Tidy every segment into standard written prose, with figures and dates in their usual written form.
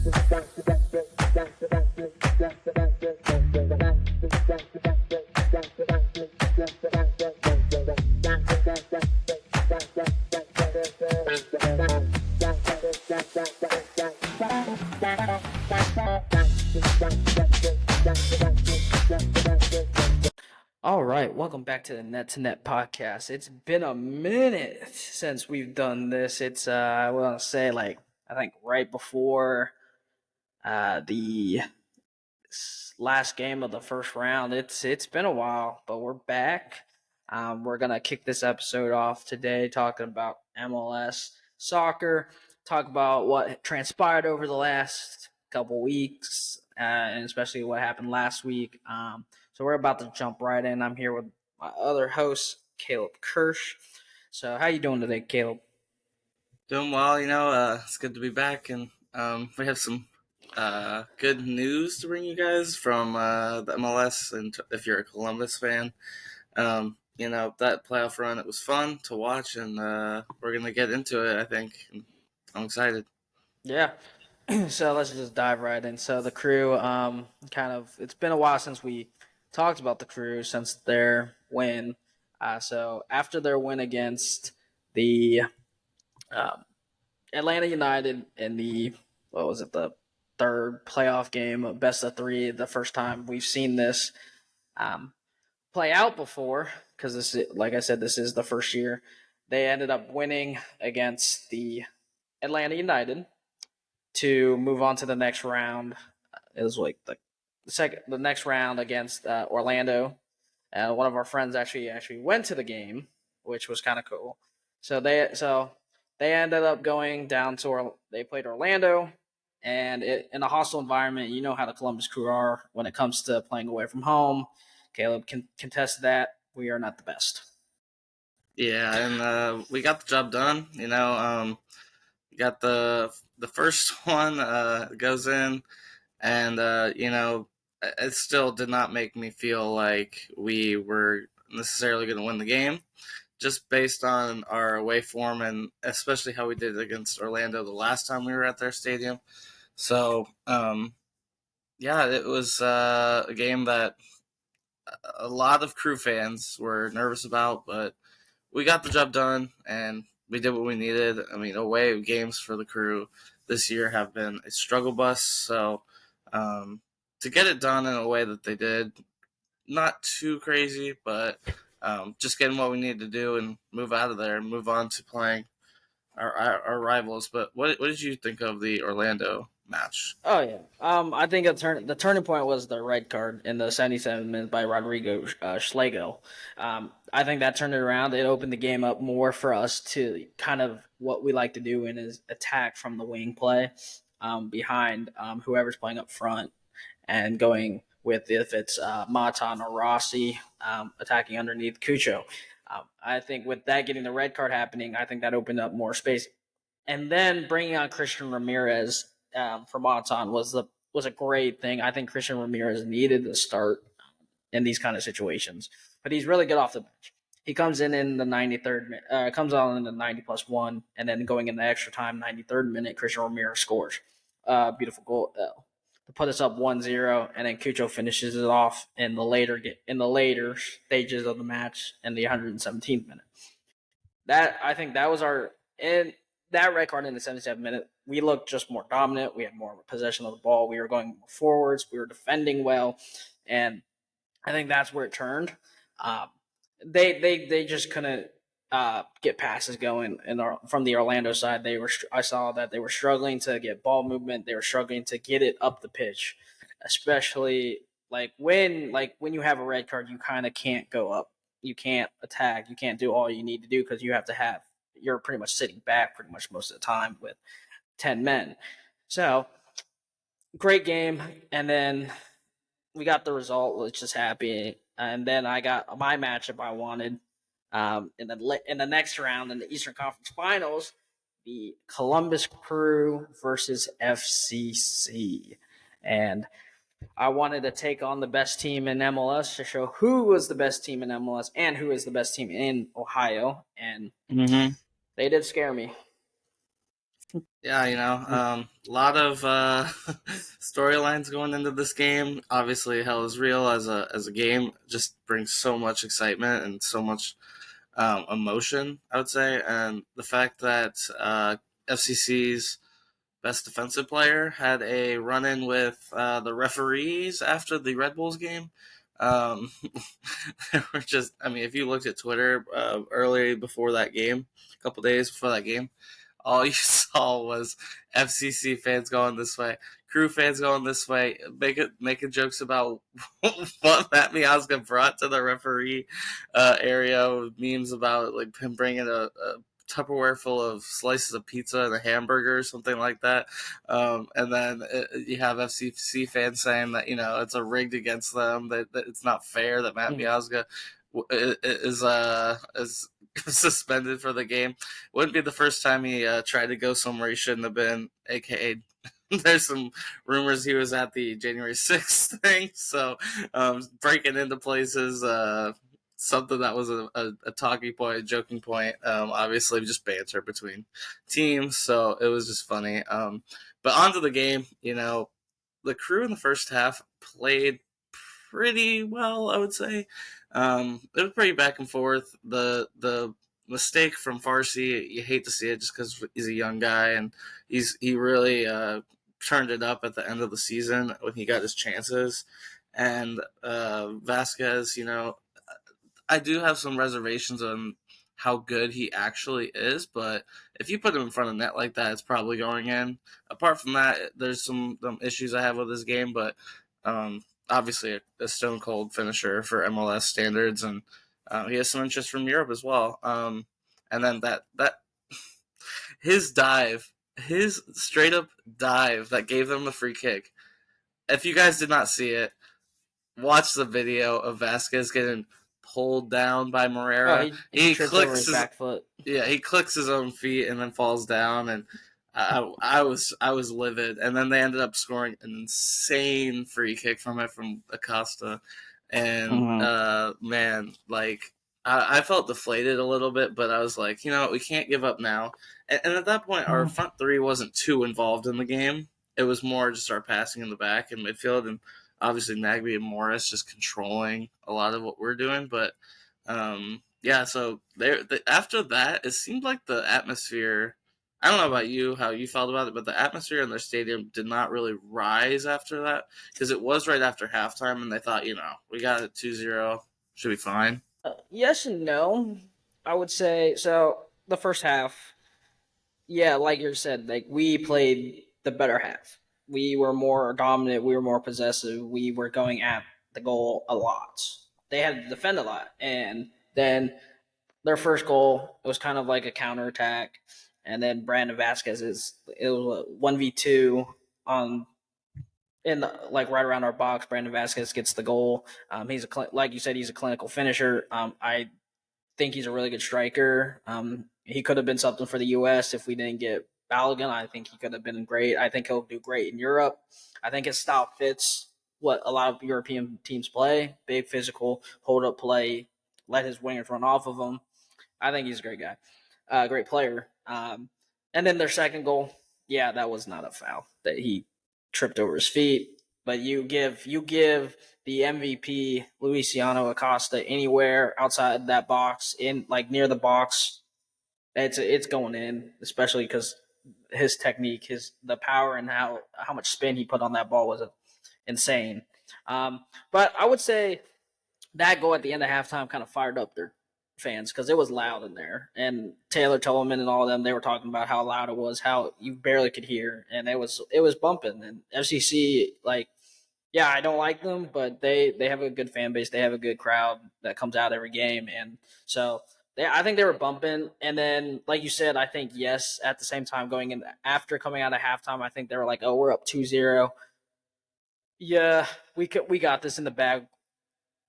All right, welcome back to the Net to Net podcast. It's been a minute since we've done this. It's I want to say I think right before the last game of the first round. It's been a while, but we're back. We're gonna kick this episode off today talking about MLS soccer. Talk about what transpired over the last couple weeks, and especially what happened last week. So we're about to jump right in. I'm here with my other host, Caleb Kirsch. So how you doing today, Caleb? Doing well, it's good to be back, and we have some good news to bring you guys from the MLS. And if you're a Columbus fan, that playoff run, it was fun to watch, and we're gonna get into it. I think I'm excited. Yeah. So let's just dive right in. So the Crew, it's been a while since we talked about the Crew since their win. So after their win against the um, Atlanta United in the the third playoff game of best of three, the first time we've seen this um, play out before, because this is, like I said, this is the first year. They ended up winning against the Atlanta United to move on to the next round. It was like the next round against Orlando. One of our friends actually went to the game, which was kind of cool. So they ended up going down to they played Orlando, and in a hostile environment. You know how the Columbus Crew are when it comes to playing away from home. Caleb can contest that. We are not the best. Yeah, and we got the job done. We got the first one goes in, and it still did not make me feel like we were necessarily going to win the game, just based on our away form and especially how we did against Orlando the last time we were at their stadium. So, yeah, it was a game that a lot of Crew fans were nervous about, but we got the job done and we did what we needed. I mean, away games for the Crew this year have been a struggle bus. So, to get it done in a way that they did, not too crazy, but just getting what we need to do and move out of there and move on to playing our rivals. But what did you think of the Orlando match? Oh yeah. I think the turning point was the red card in the 77th minute by Rodrigo Schlegel. I think that turned it around. It opened the game up more for us to kind of what we like to do in is attack from the wing play, behind whoever's playing up front, and going with if it's Matan or Rossi attacking underneath Cucho. I think with that getting the red card happening, I think that opened up more space. And then bringing on Christian Ramirez for Matan was a great thing. I think Christian Ramirez needed to start in these kind of situations, but he's really good off the bench. He comes in the 93rd, comes on in the 90 plus one, and then going in the extra time, 93rd minute, Christian Ramirez scores. Beautiful goal to put us up 1-0, and then Cucho finishes it off in the later stages of the match in the 117th minute. I think that was our and that red card in the 77th minute. We looked just more dominant. We had more possession of the ball. We were going more forwards. We were defending well, and I think that's where it turned. Um, they just couldn't get passes going, and from the Orlando side, I saw that they were struggling to get ball movement. They were struggling to get it up the pitch, especially when you have a red card, you kind of can't go up. You can't attack. You can't do all you need to do because you're pretty much sitting back pretty much most of the time with 10 men. So great game, and then we got the result, which is happy. And then I got my matchup I wanted in the next round in the Eastern Conference Finals, the Columbus Crew versus FCC, and I wanted to take on the best team in MLS to show who was the best team in MLS and who is the best team in Ohio, and Mm-hmm. they did scare me. Yeah, a lot of storylines going into this game. Obviously, Hell is Real as a game just brings so much excitement and so much emotion, I would say. And the fact that FCC's best defensive player had a run in with the referees after the Red Bulls game. Um, were just, I mean, if you looked at Twitter early before that game, a couple days before that game, all you saw was FCC fans going this way, Crew fans going this way, making jokes about what Matt Miazga brought to the referee area, memes about like him bringing a Tupperware full of slices of pizza and a hamburger or something like that. And then you have FCC fans saying that it's a rigged against them, that it's not fair that Matt Mhm. Miazga is suspended for the game. Wouldn't be the first time he tried to go somewhere he shouldn't have been, aka there's some rumors he was at the January 6th thing, so breaking into places, something that was a talking point, a joking point, obviously just banter between teams, so it was just funny. But onto the game, the Crew in the first half played pretty well, I would say. It was pretty back and forth. The mistake from Farsi, you hate to see it just because he's a young guy and he really turned it up at the end of the season when he got his chances. And Vasquez, I do have some reservations on how good he actually is, but if you put him in front of net like that, it's probably going in. Apart from that, there's some issues I have with this game, but obviously a stone cold finisher for MLS standards, and he has some interest from Europe as well. And then that his dive, his straight up dive that gave them the free kick. If you guys did not see it, watch the video of Vasquez getting pulled down by Oh, Morera. he trips over his back foot. He clicks his own feet and then falls down, and I was livid. And then they ended up scoring an insane free kick from it from Acosta, and Mm-hmm. man, like I felt deflated a little bit, but I was like, we can't give up now. And at that point, our front three wasn't too involved in the game. It was more just our passing in the back and midfield, and obviously Nagby and Morris just controlling a lot of what we're doing. But yeah, so after that, it seemed like the atmosphere. I don't know about you, how you felt about it, but the atmosphere in their stadium did not really rise after that because it was right after halftime, and they thought, we got it 2-0, should be fine. Yes and no. I would say so. The first half, yeah, like you said, like we played the better half. We were more dominant. We were more possessive. We were going at the goal a lot. They had to defend a lot, and then their first goal it was kind of like a counterattack, and then Brandon Vasquez it was a 1v2 on in the, like right around our box. Brandon Vasquez gets the goal. He's like you said, he's a clinical finisher. I think he's a really good striker. He could have been something for the U.S. if we didn't get Balogun. I think he could have been great. I think he'll do great in Europe. I think his style fits what a lot of European teams play: big, physical, hold up play, let his wingers run off of him. I think he's a great guy, great player. And then their second goal, yeah, that was not a foul. That he tripped over his feet. But you give the MVP Luciano Acosta anywhere outside that box, in like near the box, it's going in, especially because his technique, the power, and how much spin he put on that ball was insane. But I would say that goal at the end of halftime kind of fired up their fans because it was loud in there. And Taylor Tolman and all of them, they were talking about how loud it was, how you barely could hear, and it was bumping. And FCC, like, yeah, I don't like them, but they have a good fan base. They have a good crowd that comes out every game, and so I think they were bumping. And then, like you said, I think yes, at the same time going in after coming out of halftime, I think they were like, oh, we're up 2-0. Yeah, we got this in the bag.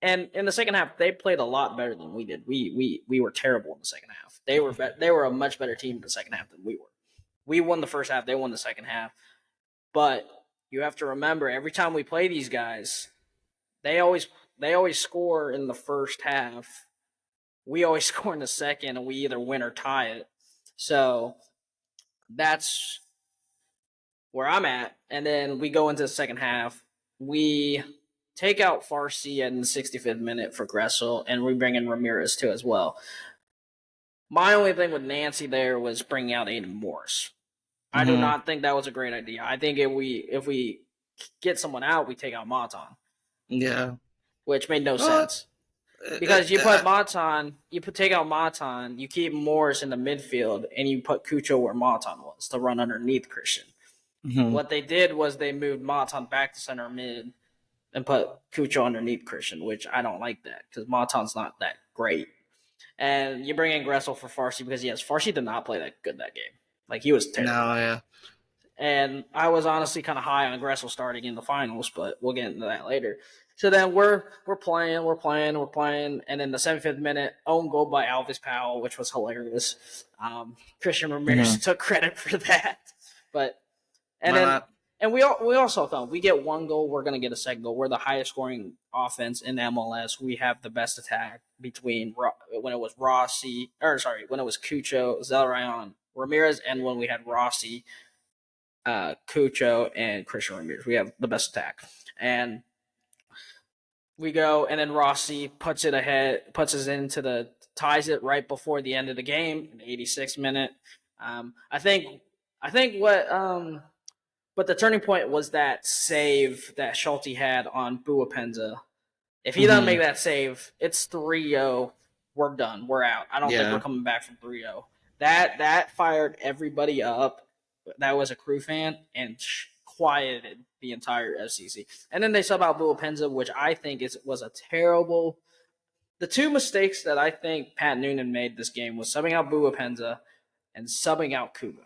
And in the second half, they played a lot better than we did. We were terrible in the second half. They were a much better team in the second half than we were. We won the first half. They won the second half. But you have to remember, every time we play these guys, they always they always score in the first half. We always score in the second, and we either win or tie it. So that's where I'm at, and then we go into the second half. We take out Farsi in the 65th minute for Gressel, and we bring in Ramirez too as well. My only thing with Nancy there was bringing out Aiden Morris. I do Mm-hmm. not think that was a great idea. I think if we get someone out, we take out Matan, Yeah. which made no Well, sense. Because you put Matan, take out Matan, you keep Morris in the midfield, and you put Cucho where Matan was to run underneath Christian. mhm. What they did was they moved Matan back to center mid and put Cucho underneath Christian, which I don't like that because Matan's not that great. And you bring in Gressel for Farsi because yes, Farsi did not play that good that game. Like he was terrible. No, yeah. And I was honestly kind of high on Gressel starting in the finals, but we'll get into that later. So then we're playing, and then the 75th minute own goal by Alvis Powell, which was hilarious. Christian Ramirez Mm-hmm. took credit for that, but and Why then not? and we also thought we get one goal, we're gonna get a second goal. We're the highest scoring offense in MLS. We have the best attack between when it was when it was Cucho, Zelrayan, Ramirez, and when we had Rossi, Cucho, and Christian Ramirez. We have the best attack, and we go, and then Rossi puts us into the ties it right before the end of the game in the 86th minute. I think but the turning point was that save that Schulte had on Buapenza. If he doesn't Mm-hmm. make that save, it's 3-0. We're done. We're out. I don't think we're Yeah. coming back from 3-0. That fired everybody up. That was a crew fan and quieted the entire FCC. And then they sub out Buapenza, which I think was a terrible. The two mistakes that I think Pat Noonan made this game was subbing out Buapenza and subbing out Kubo,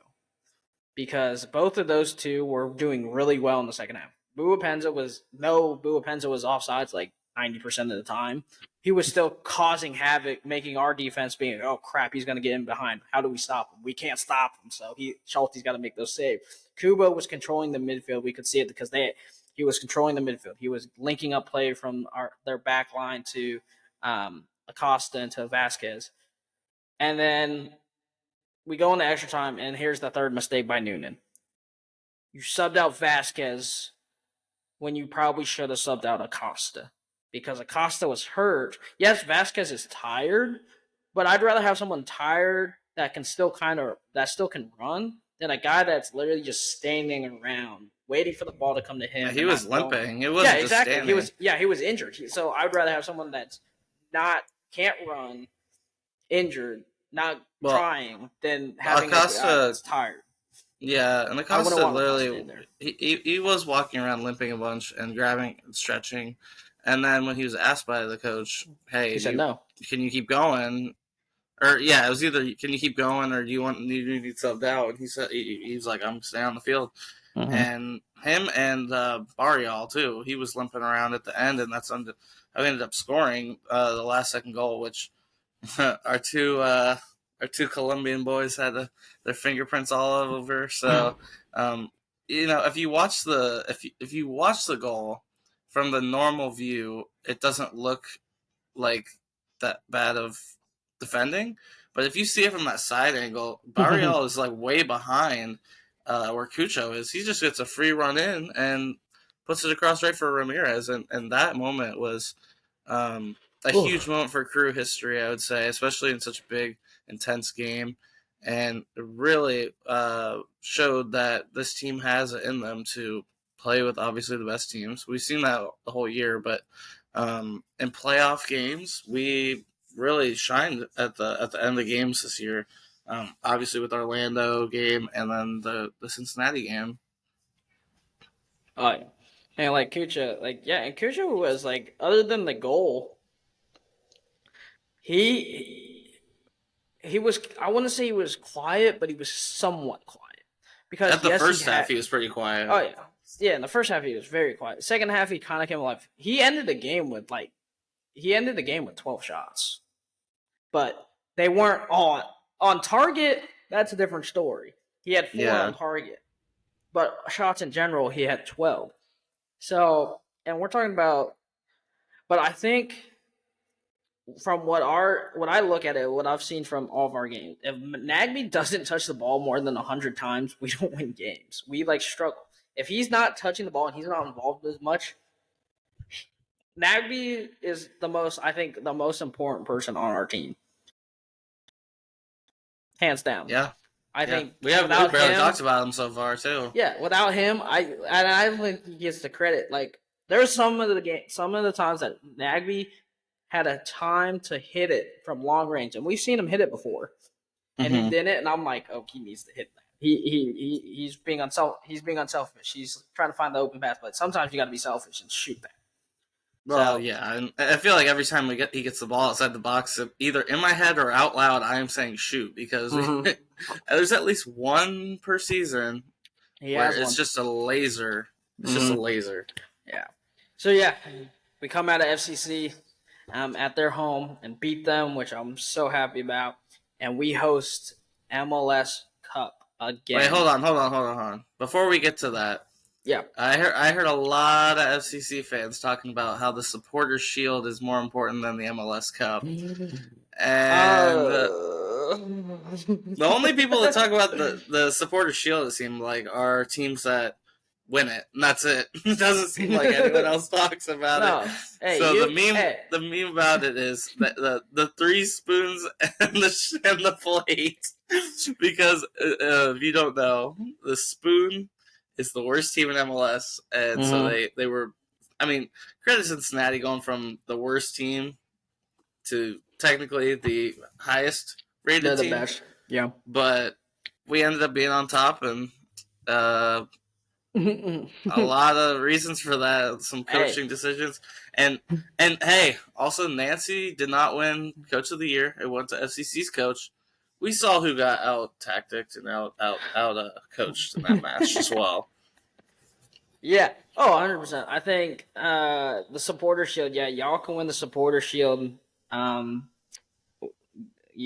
because both of those two were doing really well in the second half. Buapenza was offsides like 90% of the time. He was still causing havoc, making our defense being, oh crap, he's going to get in behind. How do we stop him? We can't stop him. So Schulte's got to make those saves. Kubo was controlling the midfield. We could see it because he was controlling the midfield. He was linking up play from their back line to Acosta and to Vasquez. And then we go into extra time, and here's the third mistake by Noonan. You subbed out Vasquez when you probably should have subbed out Acosta, because Acosta was hurt. Yes, Vasquez is tired, but I'd rather have someone tired that still can run than a guy that's literally just standing around waiting for the ball to come to him. Yeah, he and was not going. limping. It Yeah, wasn't just exactly. standing. He was injured. So I'd rather have someone that's not can't run, injured, not Well, trying, than having a guy Acosta, that's tired. yeah, and I wouldn't Acosta want Acosta in literally, there. he was walking around limping a bunch and grabbing and stretching. And then when he was asked by the coach, hey, He said no. can you keep going? Or, yeah, it was either can you keep going or do you need subbed out? And he said, he's like, I'm staying on the field. Mm-hmm. And him and Barrial too. He was limping around at the end, and that's how we ended up scoring the last second goal, which our two Colombian boys had their fingerprints all over. So, if you watch if you watch the goal from the normal view, it doesn't look like that bad of defending. But if you see it from that side angle, Barrial is like way behind where Cucho is. He just gets a free run in and puts it across right for Ramirez. And that moment was a huge moment for crew history, I would say, especially in such a big, intense game. And it really showed that this team has it in them to play with obviously the best teams. We've seen that the whole year, but in playoff games, we really shined at the end of the games this year. Obviously with Orlando game and then the Cincinnati game. Oh yeah. And like Kucha, and Kucha was like, other than the goal, he he was, I wouldn't say he was quiet, but he was somewhat quiet. At Because the yes, first half, he was pretty quiet. oh yeah. Yeah, in the first half he was very quiet. Second half he kinda came alive. He ended the game with 12 shots. But they weren't all on target. That's a different story. He had 4 Yeah. on target. But shots in general, he had 12. So, and we're talking about, but I think from what I look at it, what I've seen from all of our games, if Nagby doesn't touch the ball more than 100 times, we don't win games. We like struggle. If he's not touching the ball and he's not involved as much, Nagby is I think, the most important person on our team, hands down. Yeah. I think we without barely him, talked about him so far too. yeah, without him, I don't think he gets the credit. Like there's some of the times that Nagby had a time to hit it from long range, and we've seen him hit it before, and he didn't. And I'm like, oh, he needs to hit that. He's being unselfish. He's trying to find the open path, but sometimes you got to be selfish and shoot that. Well, yeah, and I feel like every time he gets the ball outside the box, either in my head or out loud, I am saying shoot because there's at least one per season where it's just a laser. It's just a laser. Yeah. So yeah, we come out of FCC at their home and beat them, which I'm so happy about, and we host MLS Cup again. Wait, hold on. Before we get to that. Yeah, I heard a lot of FCC fans talking about how the Supporters Shield is more important than the MLS Cup, and the only people that talk about the Supporters Shield, it seemed like, are teams that win it, and that's it. It doesn't seem like anyone else talks about it. Hey, so the meme about it is the 3 spoons and the plate, because if you don't know, the spoon is the worst team in MLS, and so they were. I mean, credit Cincinnati going from the worst team to technically the highest rated team. Best. Yeah, but we ended up being on top, and a lot of reasons for that. Some coaching decisions, and hey, also Nancy did not win Coach of the Year. It went to FCC's coach. We saw who got out tacticked and out coached in that match as well. Yeah. Oh, 100%. I think the Supporter Shield, yeah, y'all can win the Supporter Shield. You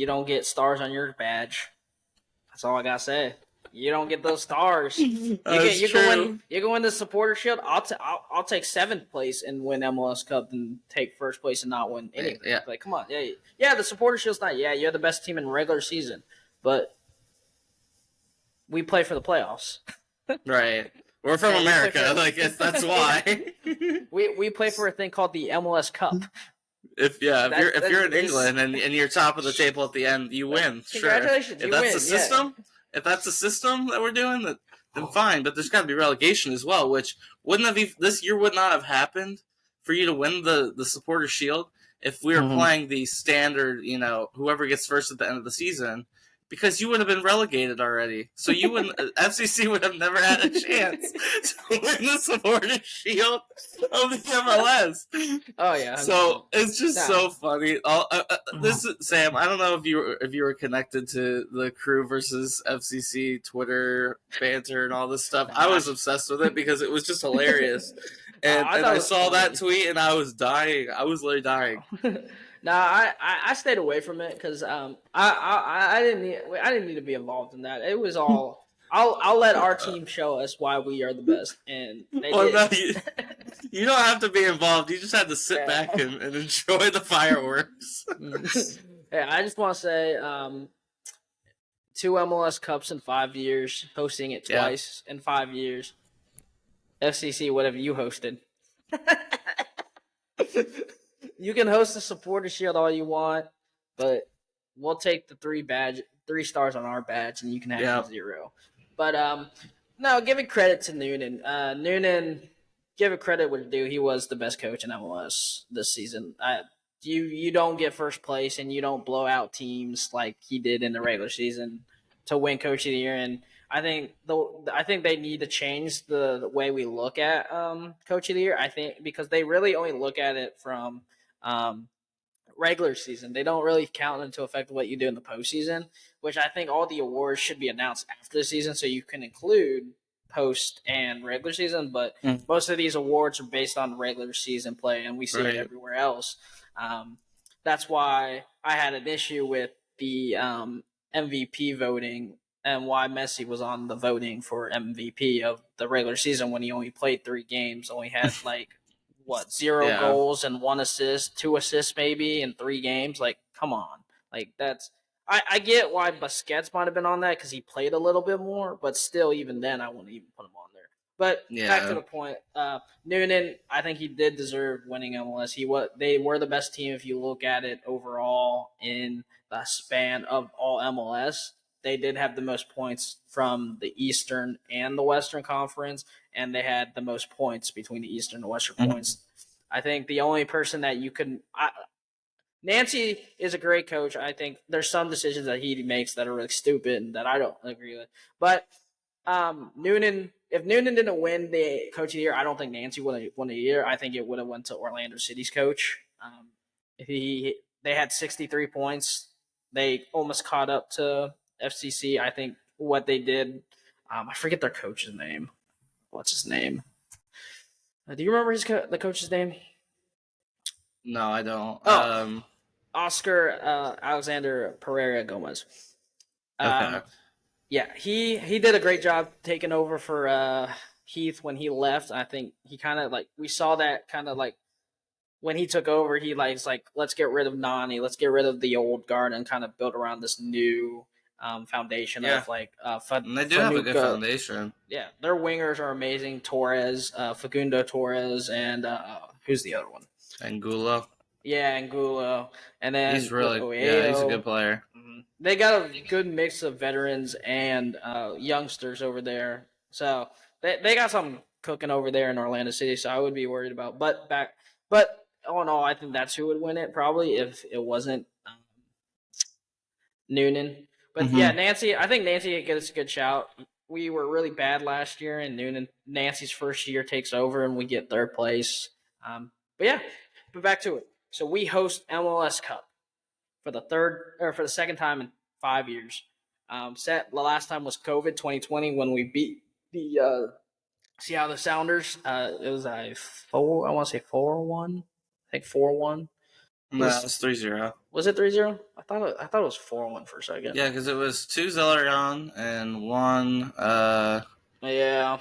don't get stars on your badge. That's all I gotta say. You don't get those stars. You can win the Supporter Shield. I'll take 7th place and win MLS Cup and take 1st place and not win anything. Yeah. Like, come on. Yeah, the Supporter Shield's not. Yeah, you're the best team in regular season, but we play for the playoffs. Right. We're from America. That's why. we play for a thing called the MLS Cup. If you're in England and you're top of the table at the end, you win. Congratulations, sure. If that's the system, if that's the system that we're doing, then fine. But there's got to be relegation as well, which this year would not have happened for you to win the Supporter Shield if we were playing the standard, whoever gets first at the end of the season, because you would have been relegated already. So you wouldn't. FCC would have never had a chance to win the Supporter Shield of the MLS. Oh yeah. So it's just so funny. This is, Sam. I don't know if you were connected to the Crew versus FCC Twitter banter and all this stuff. I was obsessed with it because it was just hilarious. And I saw that tweet and I was dying. I was literally dying. No, I stayed away from it because I didn't need to be involved in that. It was all I'll let our team show us why we are the best, and they did. No, you don't have to be involved. You just have to sit back and enjoy the fireworks. Yeah, I just want to say 2 MLS Cups in 5 years, hosting it twice in 5 years. FCC, whatever you hosted. You can host the Supporter Shield all you want, but we'll take the 3 stars on our badge, and you can have 0. But no, give it credit to Noonan. Noonan, give it credit where due. He was the best coach in MLS this season. You don't get first place and you don't blow out teams like he did in the regular season to win Coach of the Year. And I think they need to change the way we look at Coach of the Year. I think because they really only look at it from regular season. They don't really count into effect what you do in the postseason, which I think all the awards should be announced after the season so you can include post and regular season. But most of these awards are based on regular season play, and we see it everywhere else. That's why I had an issue with the MVP voting and why Messi was on the voting for MVP of the regular season when he only played 3 games, only had like zero Yeah. goals and 1 assist, 2 assists maybe in 3 games. Like, come on, like that's. I get why Busquets might have been on that because he played a little bit more, but still, even then, I wouldn't even put him on there. But back to Yeah. the point, Noonan, I think he did deserve winning MLS. They were the best team if you look at it overall in the span of all MLS. They did have the most points from the Eastern and the Western Conference, and they had the most points between the Eastern and Western Mhm. points. I think the only person that you can Nancy is a great coach. I think there's some decisions that he makes that are really stupid and that I don't agree with. But Noonan, if Noonan didn't win the coach of the year, I don't think Nancy would have won the year. I think it would have went to Orlando City's coach. They had 63 points. They almost caught up to FCC. I think what they did. I forget their coach's name. What's his name? Do you remember the coach's name? No, I don't. Oh, Oscar Alexander Pereira Gomez. Okay. Um, yeah, he did a great job taking over for Heath when he left. I think he kind of like we saw that kind of like when he took over, he like let's get rid of Nani, let's get rid of the old guard and kind of build around this new foundation Yeah. of like And they do have a good Fanuca. foundation. Yeah, their wingers are amazing. Torres, Facundo Torres, and who's the other one? Angulo. Yeah, Angulo, and He's then with really, yeah, he's a good Oeo. player. They got a good mix of veterans and youngsters over there. So they got something cooking over there in Orlando City. So I would be worried about. But all in all, I think that's who would win it probably if it wasn't Noonan. But yeah, Hmm. Nancy. I think Nancy gets a good shout. We were really bad last year, and Nancy's first year takes over, and we get third place. But yeah, but back to it. So we host MLS Cup for the second time in 5 years. The last time was COVID 2020 when we beat the Seattle Sounders. It was a four. I want to say 4-1. I think 4-1. No, Was it's 3-0. was it 3-0? I thought it was 4-1 for a second. Yeah, because it was 2 Zelerion and Yeah.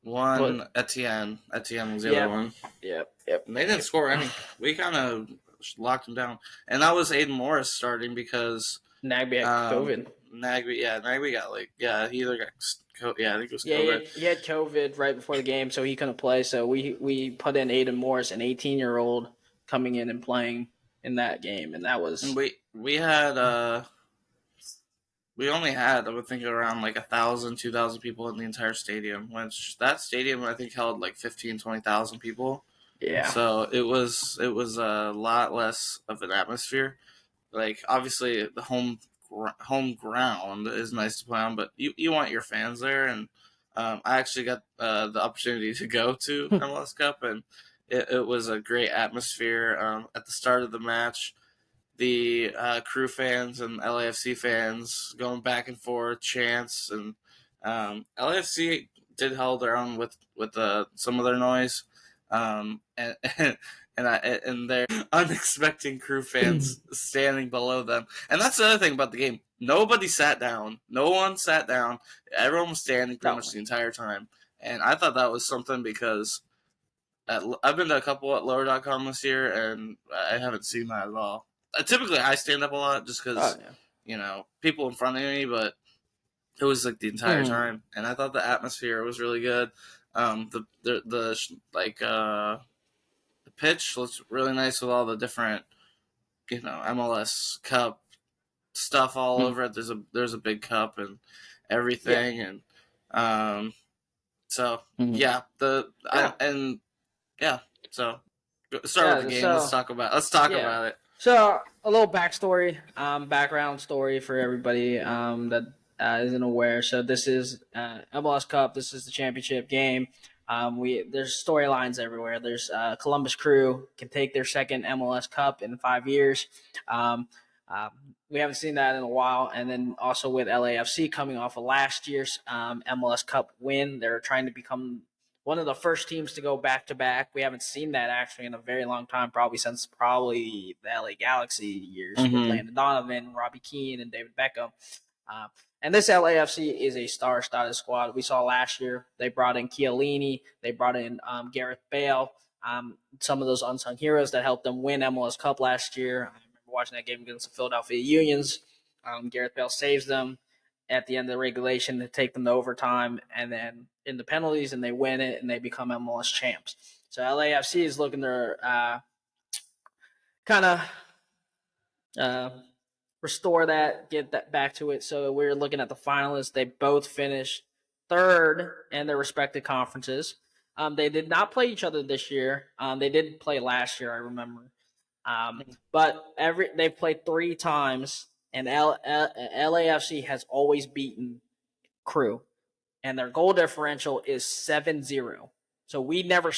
one But Etienne. Etienne was the other yep. one. Yep. And they didn't score any. We kind of locked them down. And that was Aiden Morris starting because Nagby had COVID. Nagby got he either got I think it was Yeah, COVID. he had COVID right before the game, so he couldn't play. So we put in Aiden Morris, an 18-year-old, coming in and playing in that game, and that And was we only had, I would think, around like 1,000, 2,000 people in the entire stadium. Which that stadium I think held like 15, 20,000 people. yeah, So it was a lot less of an atmosphere. Like obviously the home ground is nice to play on, but you want your fans there. And I actually got the opportunity to go to MLS Cup, and it was a great atmosphere. At the start of the match, the crew fans and LAFC fans going back and forth, chants, and LAFC did hold their own with some of their noise, and and their unexpected crew fans standing below them, and that's the other thing about the game. Nobody sat down. No one sat down. Everyone was standing pretty no, much the entire time, and I thought that was something because I've been to a couple at lower.com this year, and I haven't seen that at all. Typically, I stand up a lot just oh because, yeah, people in front of me, but it was like the entire time. And I thought the atmosphere was really good. The pitch looks really nice with all the different, MLS Cup stuff all over it. There's a big cup and yeah, everything. And so, Mhm. yeah. yeah, Yeah. So start with the yeah. game. Let's So talk yeah, about it. so a little backstory, background story for everybody that isn't aware. So this is MLS Cup. This is the championship game. There's storylines everywhere. There's Columbus Crew can take their second MLS Cup in 5 years. Um, um, we haven't seen that in a while. And then also with LAFC coming off of last year's MLS Cup win, they're trying to become one of the first teams to go back to back. We haven't seen that actually in a very long time, probably since the LA Galaxy years with Mm-hmm. Landon Donovan, Robbie Keane, and David Beckham. Uh, and this LAFC is a star-studded squad. We saw last year they brought in Chiellini, they brought in Gareth Bale. some of those unsung heroes that helped them win MLS Cup last year. I remember watching that game against the Philadelphia Unions. Gareth Bale saves them at the end of the regulation to take them to overtime, and then in the penalties, and they win it, and they become MLS champs. So LAFC is looking to kind of restore that, get that back to it. So we're looking at the finalists. They both finished third in their respective conferences. They did not play each other this year. They did play last year, I remember. But they've played 3 times, and LAFC has always beaten Crew, and their goal differential is 7-0. So we've never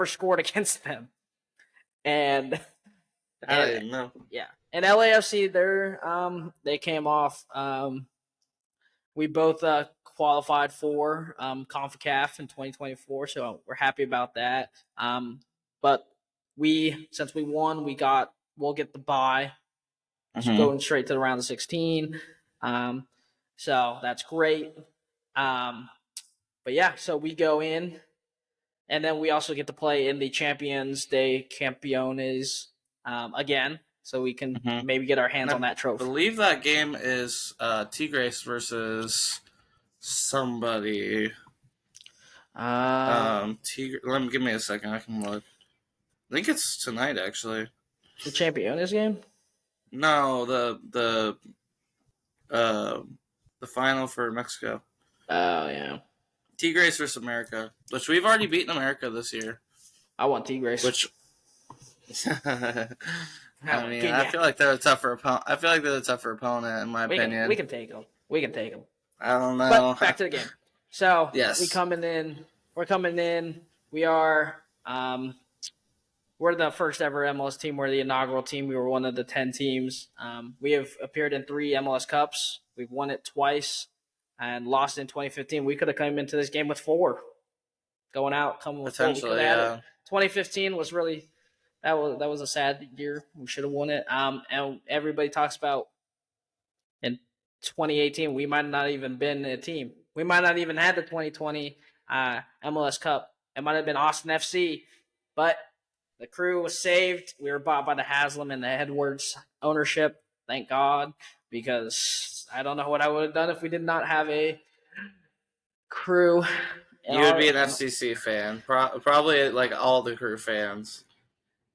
scored against them, and I didn't know. Yeah, and LAFC, they came off. We both qualified for CONCACAF in 2024, so we're happy about that. But since we won, we'll get the bye, going straight to the round of 16. So that's great. But yeah, so we go in, and then we also get to play in the Champions de Campeones again, so we can maybe get our hands on that trophy. I believe that game is Tigres versus somebody. Let me give me a second. I can look. I think it's tonight, actually. The Champions game? No, the final for Mexico. Oh yeah. Tigres versus America, which we've already beaten America this year. I want Tigres. Which I mean, I feel like they're a tougher opponent. In my opinion. We can take them. I don't know. But back to the game. So yes, we're coming in. We are. We're the first ever MLS team. We're the inaugural team. We were one of the 10 teams. We have appeared in 3 MLS Cups. We've won it twice and lost in 2015. We could have come into this game with 4. Coming with 4. Potentially, yeah. 2015 was really that was a sad year. We should have won it. And everybody talks about in 2018 we might not even been a team. We might not even had the 2020 MLS Cup. It might have been Austin FC, but the Crew was saved. We were bought by the Haslam and the Edwards ownership. Thank God, because I don't know what I would have done if we did not have a Crew. You would be an FCC fan, probably like all the Crew fans.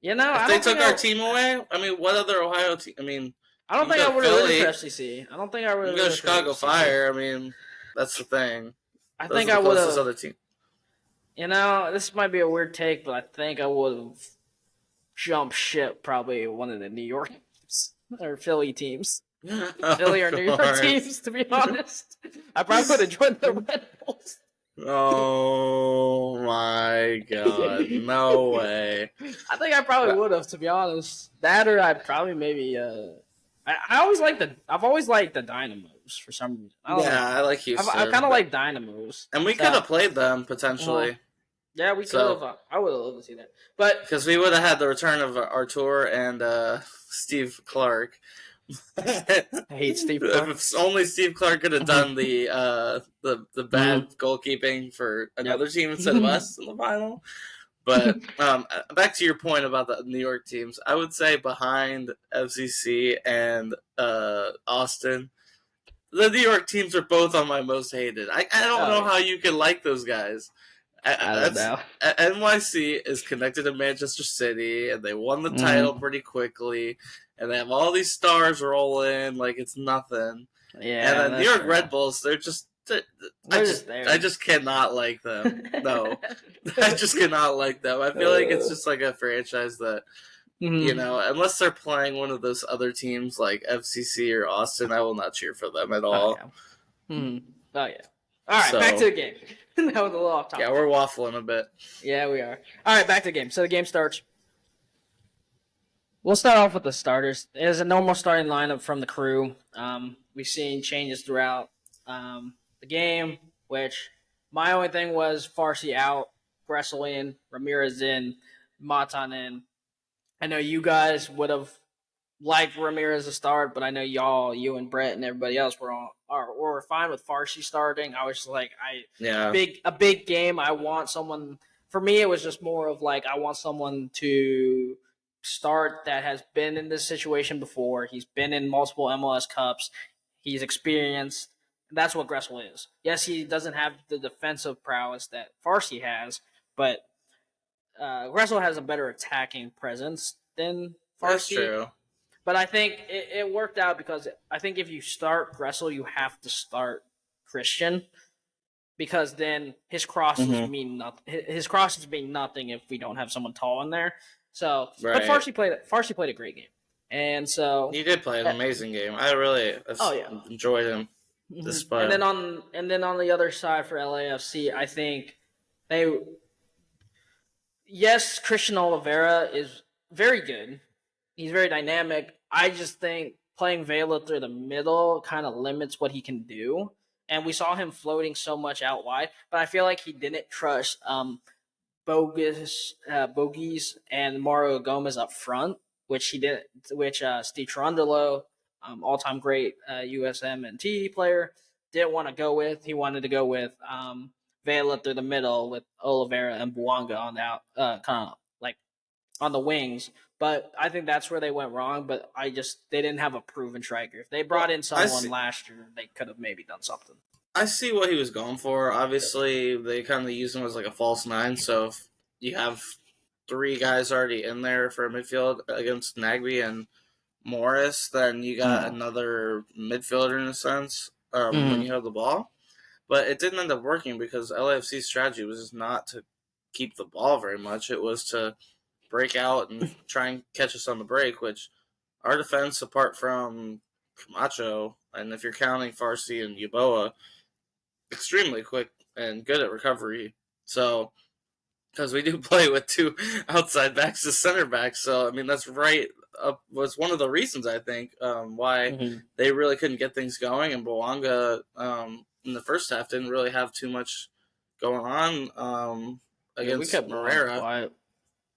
If they took our team away, I mean, what other Ohio team? I mean, I don't think I would have lived for FCC. I don't think I would have. Go Chicago Fire. I mean, that's the thing. I think I would have. Other team. This might be a weird take, but I think I would have jumped ship probably one of the New York teams or Philly teams. Philly or New York teams, to be honest. I probably would have joined the Red Bulls. Oh my God! No way. I think I probably would have, to be honest. That, or I'd probably maybe. I've always liked the Dynamos for some reason. I like Houston. I kind of like Dynamos, and we could have played them potentially. Yeah, we could have. I would have loved to see that, but because we would have had the return of Artur and Steve Clark. I hate Steve Clark. If only Steve Clark could have done the bad goalkeeping for another team instead of us in the final. But back to your point about the New York teams, I would say behind FCC and Austin, the New York teams are both on my most hated. I don't know how you can like those guys. I don't know. NYC is connected to Manchester City, and they won the title pretty quickly, and they have all these stars roll in like it's nothing. Yeah, and then New York Red Bulls, they're just. I just cannot like them. No, I just cannot like them. I feel like it's just like a franchise that, unless they're playing one of those other teams like FCC or Austin, I will not cheer for them at all. Oh yeah. All right, back to the game. That was a little off topic. Yeah, we're waffling a bit. Yeah, we are. All right, back to the game. So the game starts. We'll start off with the starters. There's a normal starting lineup from the Crew. We've seen changes throughout the game, which my only thing was Farsi out, Gressel in, Ramirez in, Matan in. I know you guys would have liked Ramirez to start, but I know you and Brett and everybody else were fine with Farsi starting. I was just like, a big game. I want someone For me, it was just more of like I want someone to start that has been in this situation before. He's been in multiple MLS Cups. He's experienced. That's what Gressel is. Yes, he doesn't have the defensive prowess that Farsi has, but Gressel has a better attacking presence than That's Farsi. true. But I think it worked out because I think if you start Gressel, you have to start Christian because then his crosses Hmm. mean nothing. His crosses mean nothing if we don't have someone tall in there. So, but Right. Farsi played a great game, and so He did play an amazing game. I really oh yeah. enjoyed him. And Despite then on the other side for LAFC, I think they yes, Christian Oliveira is very good. He's very dynamic. I just think playing Vela through the middle kind of limits what he can do. And we saw him floating so much out wide, but I feel like he didn't trust Bogies and Mario Gomez up front, which he did, which Steve Cherundolo, all-time great USMNT player, didn't want to go with. He wanted to go with Vela through the middle with Oliveira and Buanga on the out, kind of like on the wings. But I think that's where they went wrong. But they didn't have a proven striker. If they brought well, in someone last year, they could have maybe done something. I see what he was going for. Obviously, they kind of use him as like a false nine. So if you have three guys already in there for midfield against Nagby and Morris, then you got Mm. another midfielder in a sense when Mm. you have the ball. But it didn't end up working because LAFC's strategy was just not to keep the ball very much. It was to break out and try and catch us on the break, which our defense, apart from Camacho, and if you're counting Farsi and Yaboa, extremely quick and good at recovery. So, because we do play with two outside backs as center backs, so I mean that's right up was one of the reasons I think why Mm-hmm. they really couldn't get things going, and Boanga in the first half didn't really have too much going on Yeah, we against kept Malone Morera. quiet.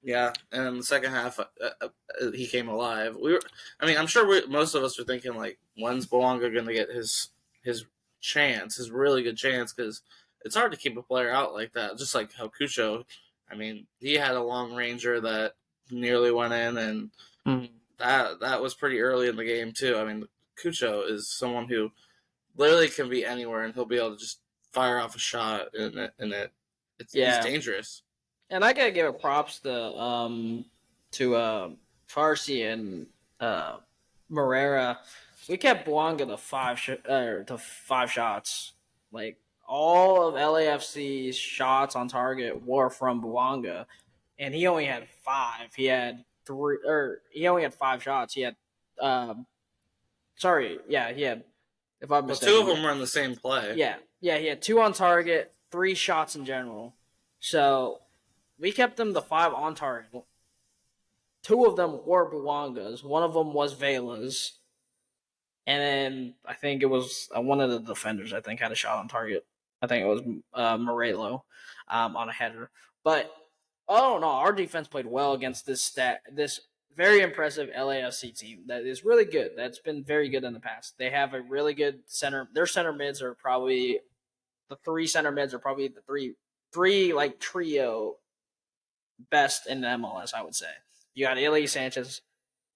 Yeah, and in the second half, he came alive. I mean, I'm sure most of us are thinking like, when's Boanga going to get his chance, his really good chance? Because it's hard to keep a player out like that. Just like how Cucho, I mean, he had a long ranger that nearly went in, and Mm. that was pretty early in the game too. I mean, Cucho is someone who literally can be anywhere, and he'll be able to just fire off a shot, he's Yeah, dangerous. and I gotta give it props to Farsi and uh, Morera. We kept Buanga to 5 shots. Like all of LAFC's shots on target were from Buanga, and he only had 5. He had three, or he only had 5 shots. He had, um, sorry, yeah, he had. If I'm Well, two of mistaken, them were in the same play. yeah, he had 2 on target, 3 shots in general. So we kept them the 5 on target. 2 of them were Buwangas. One of them was Vela's. And then I think it was one of the defenders, I think, had a shot on target. I think it was Morello on a header. But, oh no, our defense played well against this very impressive LAFC team that is really good. That's been very good in the past. They have a really good center. Their center mids are probably the 3 center mids are probably the three like trio best in the MLS, I would say. You got Ilya Sanchez,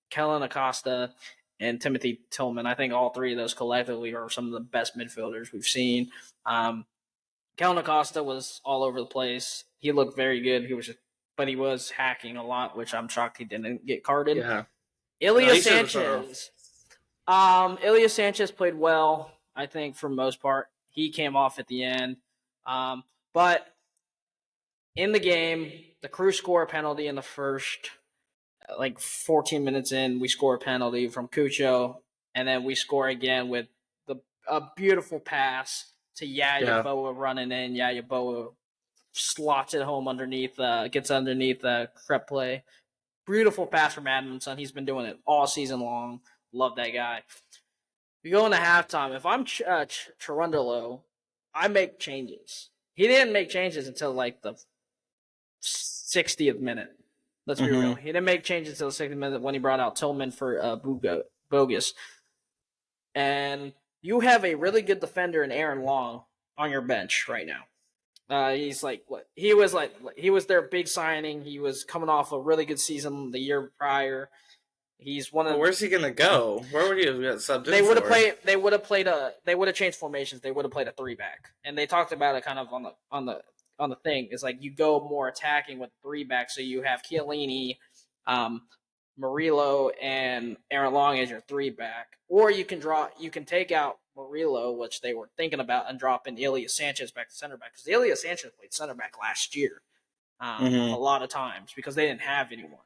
Kellen Acosta, and Timothy Tillman. I think all 3 of those collectively are some of the best midfielders we've seen. Kellen Acosta was all over the place. He looked very good. But he was hacking a lot, which I'm shocked he didn't get carded. Yeah. No, Ilya he should have been off. Sanchez. Ilya Sanchez played well, I think, for the most part. He came off at the end. But in the game, the Crew score a penalty in the first, like 14 minutes in. We score a penalty from Cucho, and then we score again with a beautiful pass to Yaya Yeah. Boa running in. Yaya Boa slots it home underneath, gets underneath the crep play. Beautiful pass from Adamson. He's been doing it all season long. Love that guy. We go into halftime. If I'm Cherundolo, I make changes. He didn't make changes until like the 60th minute. Let's be real. Mm-hmm. He didn't make changes until the 60th minute when he brought out Tillman for Bogus. And you have a really good defender in Aaron Long on your bench right now. He's like, what, he was their big signing. He was coming off a really good season the year prior. He's one Well, of where's he gonna go? Where would he have got subbed they in would have for? played they would have played a they would have changed formations. They would have played a three back. And they talked about it kind of on the thing. It's like you go more attacking with three back, so you have Chiellini, um, Murillo, and Aaron Long as your three back. Or you can take out Murillo, which they were thinking about, and drop in Ilya Sanchez back to center back, because Ilya Sanchez played center back last year, a Mm-hmm. lot of times because they didn't have anyone.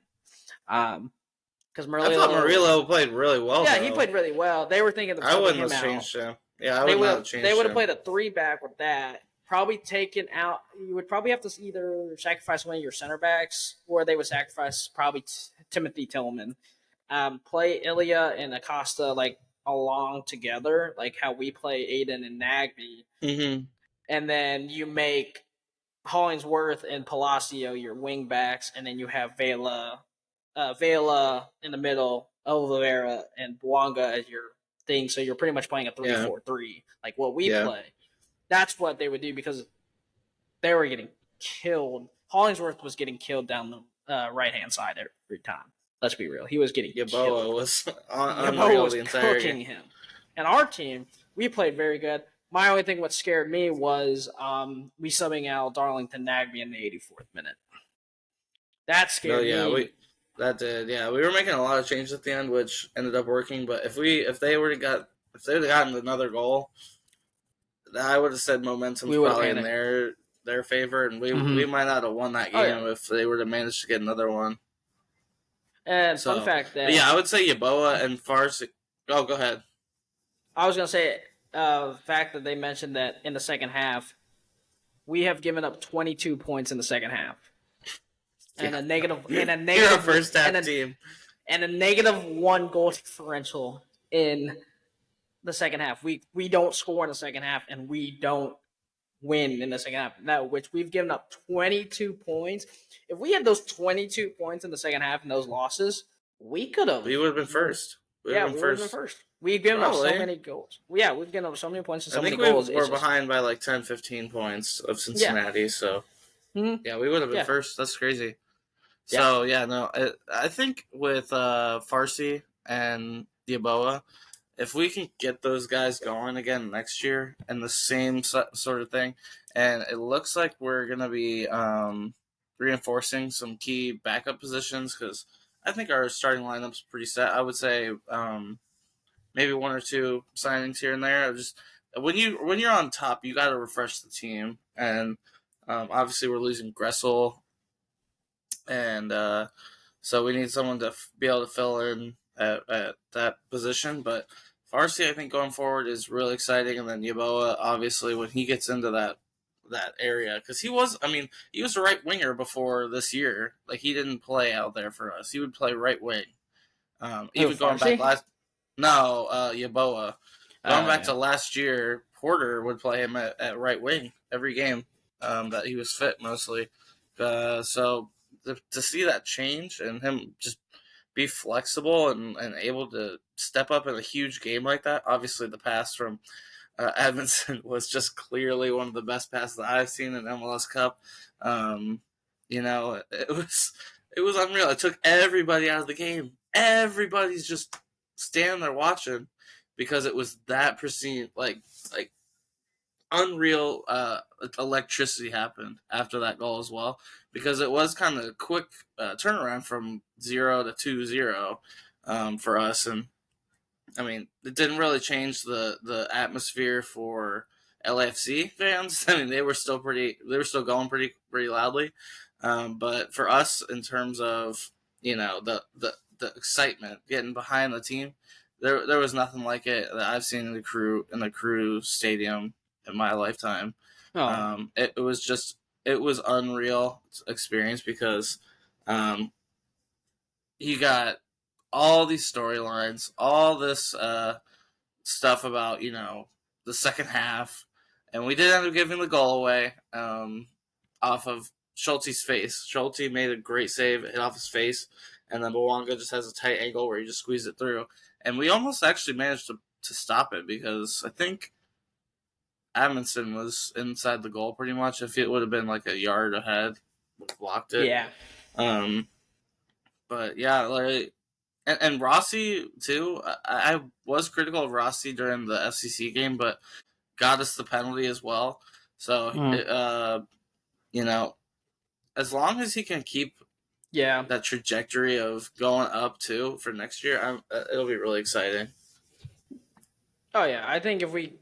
Because I thought Murillo, Murillo played really well, yeah, he though. played really well. They were thinking of I subbing wouldn't him have out. changed him. Yeah, I would not have They changed would have him. played a three back with that. Probably taken out. You would probably have to either sacrifice one of your center backs, or they would sacrifice probably Timothy Tillman. Play Ilya and Acosta like along together, like how we play Aiden and Nagby, Mm-hmm. and then you make Hollingsworth and Palacio your wing backs, and then you have Vela in the middle, Oliveira and Bouanga as your thing. So you're pretty much playing a three Yeah. four three, like what we Yeah. play. That's what they would do because they were getting killed. Hollingsworth was getting killed down the right hand side every time. Let's be real. He was getting Yaboa killed. was Yabo unreal was the entire cooking game. him. And our team, we played very good. My only thing what scared me was we subbing out Darlington Nagby in the 84th minute. That No, scared yeah, me. that did. Yeah, we were making a lot of changes at the end, which ended up working. But if they would have gotten another goal, I would have said momentum's We would have probably in panicked. their favor, and we Mm-hmm. might not have won that Oh yeah. game if they would have managed to get another one. And fun So, fact but that yeah, I would say Yaboa and Farsi. Oh, go ahead. I was gonna say, the fact that they mentioned that in the second half, we have given up 22 points in the second half, and Yeah, a negative, and a you're a negative, first half and a team. and a negative one goal differential in the second half. We don't score in the second half, and we don't win in the second half. Now, which we've given up 22 points. If we had those 22 points in the second half and those losses, we could have. We would have been first. We would Yeah, have been we would have been first. first. We've given up so Probably. many goals. Yeah, we've given up so many points and I so many think we goals. were It's just behind by like 10, 15 points of yeah. Cincinnati. So Mm-hmm. yeah, we would have been Yeah. first. That's crazy. Yeah. So yeah, no, I think with Farsi and Diaboa, if we can get those guys going again next year and the same sort of thing, and it looks like we're gonna be reinforcing some key backup positions because I think our starting lineup's pretty set. I would say maybe one or two signings here and there. Just when you're on top, you got to refresh the team, and obviously we're losing Gressel, and so we need someone to be able to fill in at that position. But Farsi, I think going forward is really exciting, and then Yaboa, obviously, when he gets into that area, because he was a right winger before this year. Like he didn't play out there for us; he would play right wing. Oh, Even going back Farsi? last, no, Yaboa. Going back Yeah. to last year, Porter would play him at right wing every game that he was fit mostly. So to see that change and him just be flexible and able to step up in a huge game like that. Obviously, the pass from Edmondson was just clearly one of the best passes that I've seen in MLS Cup. Um, it was unreal. It took everybody out of the game. Everybody's just standing there watching because it was that pristine, like unreal electricity happened after that goal as well because it was kind of a quick turnaround from 0 to 2-0 for us, and I mean it didn't really change the atmosphere for LAFC fans. I mean they were still going pretty loudly, but for us in terms of the excitement getting behind the team, there was nothing like it that I've seen in the crew stadium in my lifetime. Oh. It was unreal experience because um, you got all these storylines, all this stuff about the second half, and we did end up giving the goal away off of Schulte's face. Schulte made a great save, hit off his face, and then Bouanga just has a tight angle where he just squeezed it through, and we almost actually managed to stop it because I think Amundsen was inside the goal pretty much. If it would have been like a yard ahead, would have blocked it. Yeah. Um, but yeah, like and Rossi too. I was critical of Rossi during the FCC game, but got us the penalty as well. So Mm. you know, as long as he can keep Yeah. that trajectory of going up too for next year, it'll be really exciting. Oh yeah, I think if we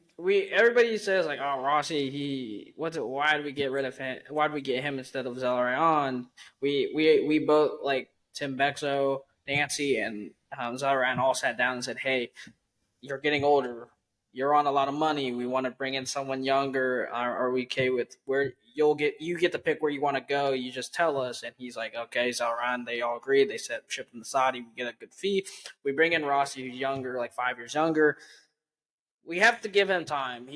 everybody says like, oh Rossi, why did we get rid of him? Why did we get him instead of Zelleran? We both like Tim Bexo, Nancy, and Zelleran all sat down and said, hey, you're getting older. You're on a lot of money. We want to bring in someone younger. Are we okay with where you get to pick where you want to go? You just tell us. And he's like, okay, Zelleran. They all agreed. They said ship him to Saudi. We get a good fee. We bring in Rossi, who's younger, like 5 years younger. We have to give him time. And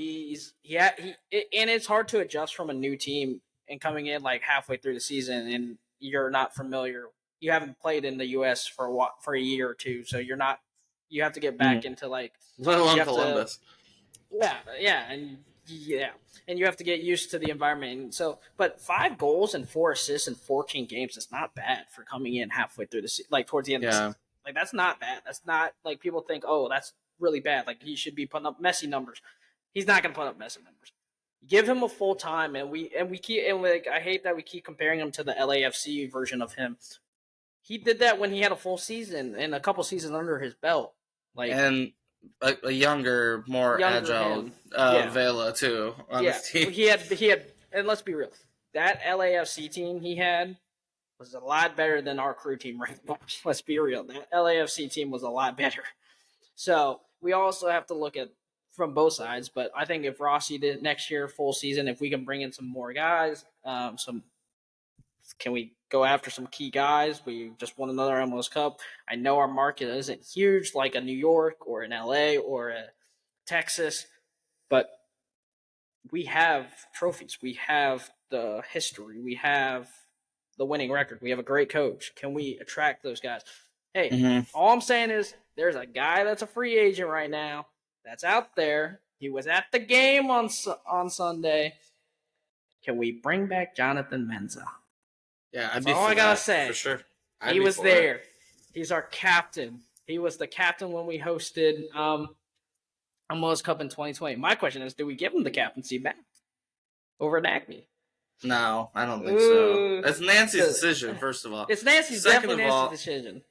it's hard to adjust from a new team and coming in like halfway through the season and you're not familiar. You haven't played in the U.S. for a year or two, so you're not. You have to get back into like Let you alone have to Columbus. yeah, and you have to get used to the environment. And so, but 5 goals and 4 assists in 14 games is not bad for coming in halfway through like towards the end of the Yeah. season. Like that's not bad. That's not like people think, oh, that's really bad. Like he should be putting up Messi numbers. He's not going to put up Messi numbers. Give him a full time, and we keep and like I hate that we keep comparing him to the LAFC version of him. He did that when he had a full season and a couple seasons under his belt. Like And a younger, more younger agile him, yeah. Vela too on Yeah, this team. he had, and let's be real, that LAFC team he had was a lot better than our crew team right now. Let's be real, that LAFC team was a lot better. So we also have to look at from both sides. But I think if Rossi did next year full season, if we can bring in some more guys, can we go after some key guys? We just won another MLS Cup. I know our market isn't huge like a New York or an LA or a Texas, but we have trophies. We have the history. We have the winning record. We have a great coach. Can we attract those guys? Hey, Mm-hmm. all I'm saying is there's a guy that's a free agent right now that's out there. He was at the game on Sunday. Can we bring back Jonathan Mensah? Yeah, I'd That's be all for I gotta that say. for sure. I'd He be was for it. there. He's our captain. He was the captain when we hosted MLS Cup in 2020. My question is, do we give him the captaincy back over Nagby? No, I don't think so. Ooh, It's Nancy's decision, first of all. it's Nancy's Second definitely of Nancy's all, decision.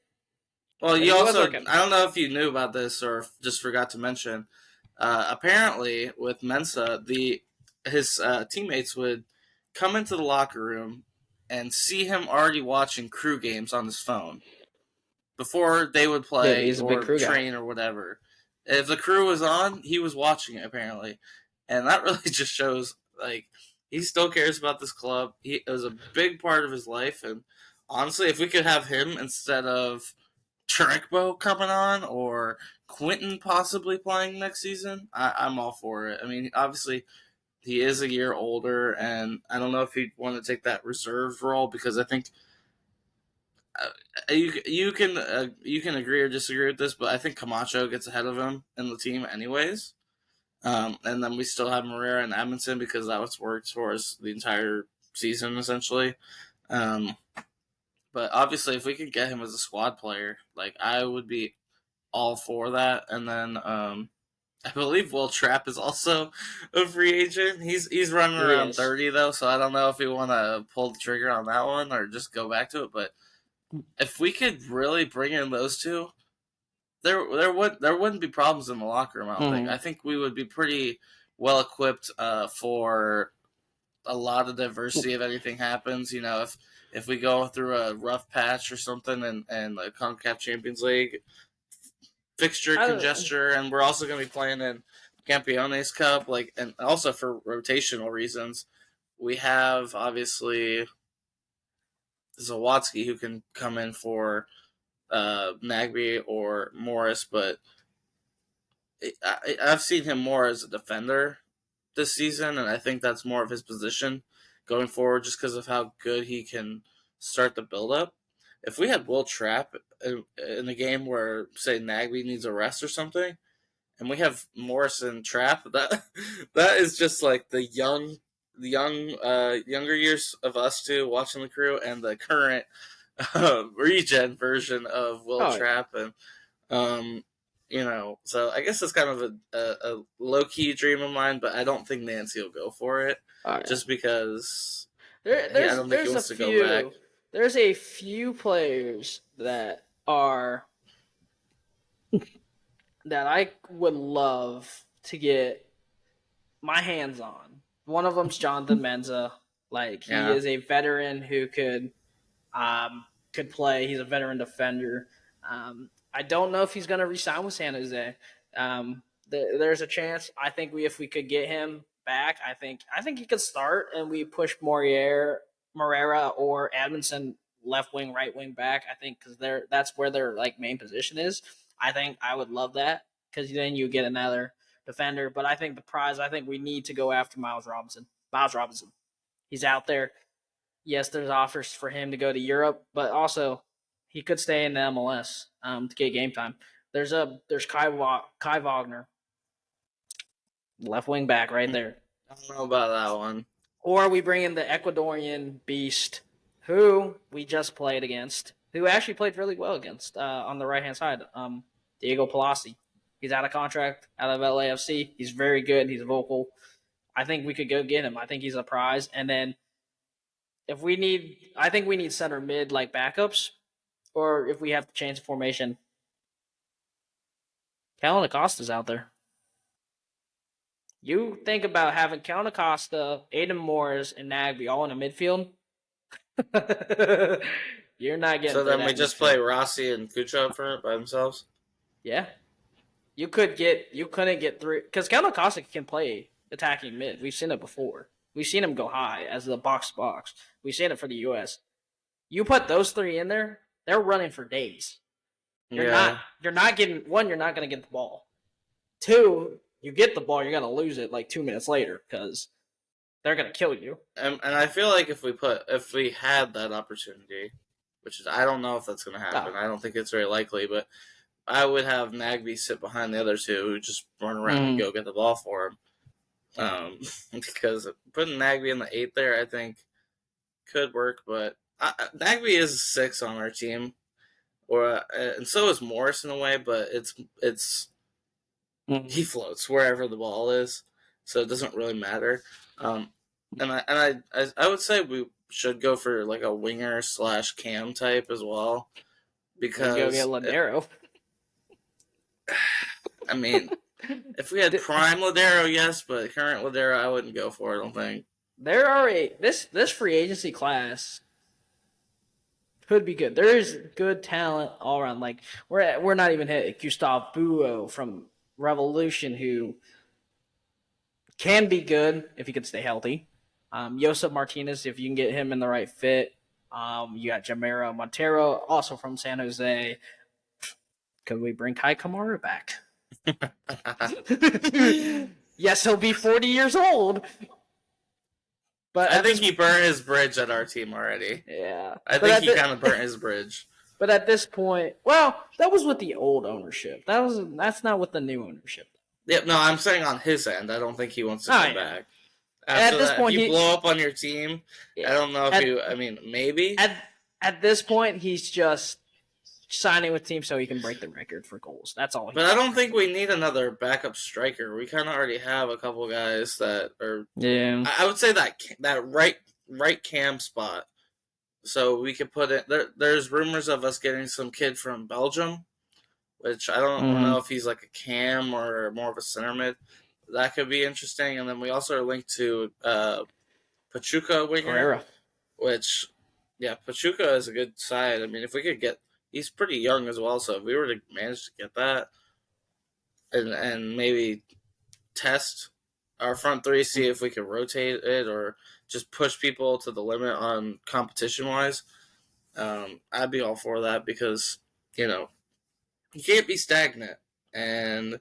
well, But you he was also, our captain. I don't know if you knew about this or just forgot to mention. Apparently, with Mensa, his teammates would come into the locker room and see him already watching crew games on his phone before they would Yeah, play he's a big or crew guy. train or whatever. If the crew was on, he was watching it apparently, and that really just shows like he still cares about this club. It was a big part of his life, and honestly, if we could have him instead of Trekbo coming on or Quentin possibly playing next season, I'm all for it. I mean, obviously he is a year older, and I don't know if he'd want to take that reserve role because I think you can agree or disagree with this, but I think Camacho gets ahead of him in the team anyways. And then we still have Marrera and Edmondson because that was worked for us the entire season essentially. Um, but obviously, if we could get him as a squad player, like I would be all for that. And then I believe Will Trapp is also a free agent. He's running He around is. 30 though, so I don't know if we want to pull the trigger on that one or just go back to it. But if we could really bring in those two, there wouldn't be problems in the locker room. I don't think. Mm-hmm. I think we would be pretty well equipped for a lot of diversity if anything happens. You know, if we go through a rough patch or something and the Concacaf Champions League fixture congestion, and we're also going to be playing in Campeones Cup, like, and also for rotational reasons, we have obviously Zawadzki who can come in for Nagby or Morris, but I've seen him more as a defender this season, and I think that's more of his position going forward, just because of how good he can start the build up. If we had Will Trapp in a game where, say, Nagby needs a rest or something, and we have Morrison Trapp. That is just like the younger years of us two watching the Crew, and the current regen version of Will Oh yeah. Trapp, and so I guess it's kind of a low key dream of mine, but I don't think Nancy will go for it, Oh yeah. just because I There's don't think he there's a wants to go back. few there's a few players that I would love to get my hands on. One of them's Jonathan Mensah. Like he Yeah. is a veteran who could play. He's a veteran defender. I don't know if he's going to resign with San Jose. There's a chance. I think if we could get him back, I think he could start, and we push Morera or Admonson left wing, right wing back. I think because that's where their like main position is. I think I would love that because then you get another defender. But I think the prize. I think we need to go after Miles Robinson. Miles Robinson. He's out there. Yes, there's offers for him to go to Europe, but also he could stay in the MLS to get game time. There's Kai Wagner, left wing back right there. I don't know about that one. Or we bring in the Ecuadorian beast, who we just played against, who actually played really well against on the right hand side. Diego Palasi. He's out of contract out of LAFC. He's very good. He's vocal. I think we could go get him. I think he's a prize. And then I think we need center mid like backups, or if we have to change the formation, Callan Acosta's out there. You think about having Callan Acosta, Aiden Morris, and Nagby all in a midfield. You're not getting. So then we just midfield. play Rossi and Kucha up front by themselves. Yeah, you couldn't get through because Callan Acosta can play attacking mid. We've seen it before. We've seen him go high as the box. We've seen it for the U.S. You put those three in there, they're running for days. You're not getting one. You're not going to get the ball. Two, you get the ball, you're going to lose it like 2 minutes later because they're going to kill you. And I feel like if we had that opportunity, which is I don't know if that's going to happen. I don't think it's very likely, but I would have Nagby sit behind the other two who just run around and go get the ball for him. Because putting Nagby in the 8 there, I think could work, but Nagby is 6 on our team, and so is Morris in a way, but it's he floats wherever the ball is, so it doesn't really matter. And I would say we should go for like a winger / cam type as well, because go get Ladero. I mean, if we had prime Ladero, yes, but current Ladero, I wouldn't go for. I don't think there are this free agency class could be good. There is good talent all around. Like we're not even hit Gustave Buo from Revolution, who can be good if he can stay healthy. Josep Martinez, if you can get him in the right fit. You got Jamero Montero, also from San Jose. Could we bring Kai Kamara back? Yes, he'll be 40 years old. But I think he burnt his bridge at our team already. Yeah. I think he kind of burnt his bridge. But at this point, well, that was with the old ownership. That's not with the new ownership. Yeah, no, I'm saying on his end, I don't think he wants to come back. At this point, if you blow up on your team, I don't know if I mean, maybe. At this point, he's just signing with teams so he can break the record for goals. That's all. But I don't think we need another backup striker. We kind of already have a couple guys that are. Yeah. I would say that right cam spot. So we could put it. There's rumors of us getting some kid from Belgium, which I don't know if he's like a cam or more of a center mid. That could be interesting. And then we also are linked to Pachuca winger, Herrera. which, yeah, Pachuca is a good side. I mean, if we could get, he's pretty young as well. So if we were to manage to get that, and maybe test our front three, see if we could rotate it or just push people to the limit on competition-wise, I'd be all for that because, you can't be stagnant. And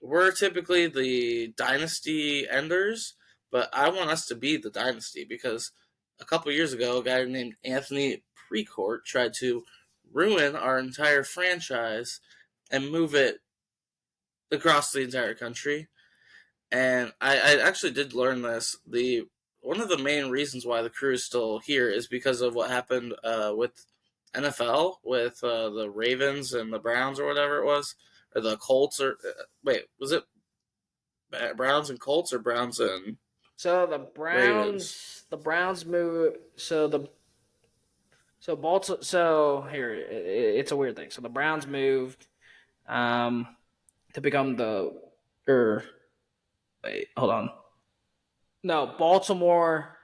we're typically the dynasty enders, but I want us to be the dynasty because a couple years ago, a guy named Anthony Precourt tried to ruin our entire franchise and move it across the entire country. And I actually did learn this. The One of the main reasons why the Crew is still here is because of what happened with NFL, with the Ravens and the Browns or whatever it was, or the Colts, or wait, was it Browns and Colts or Browns and So Ravens? The Browns move. So Baltimore. So here, it's a weird thing. So the Browns moved to become the. Or wait, hold on. No, Baltimore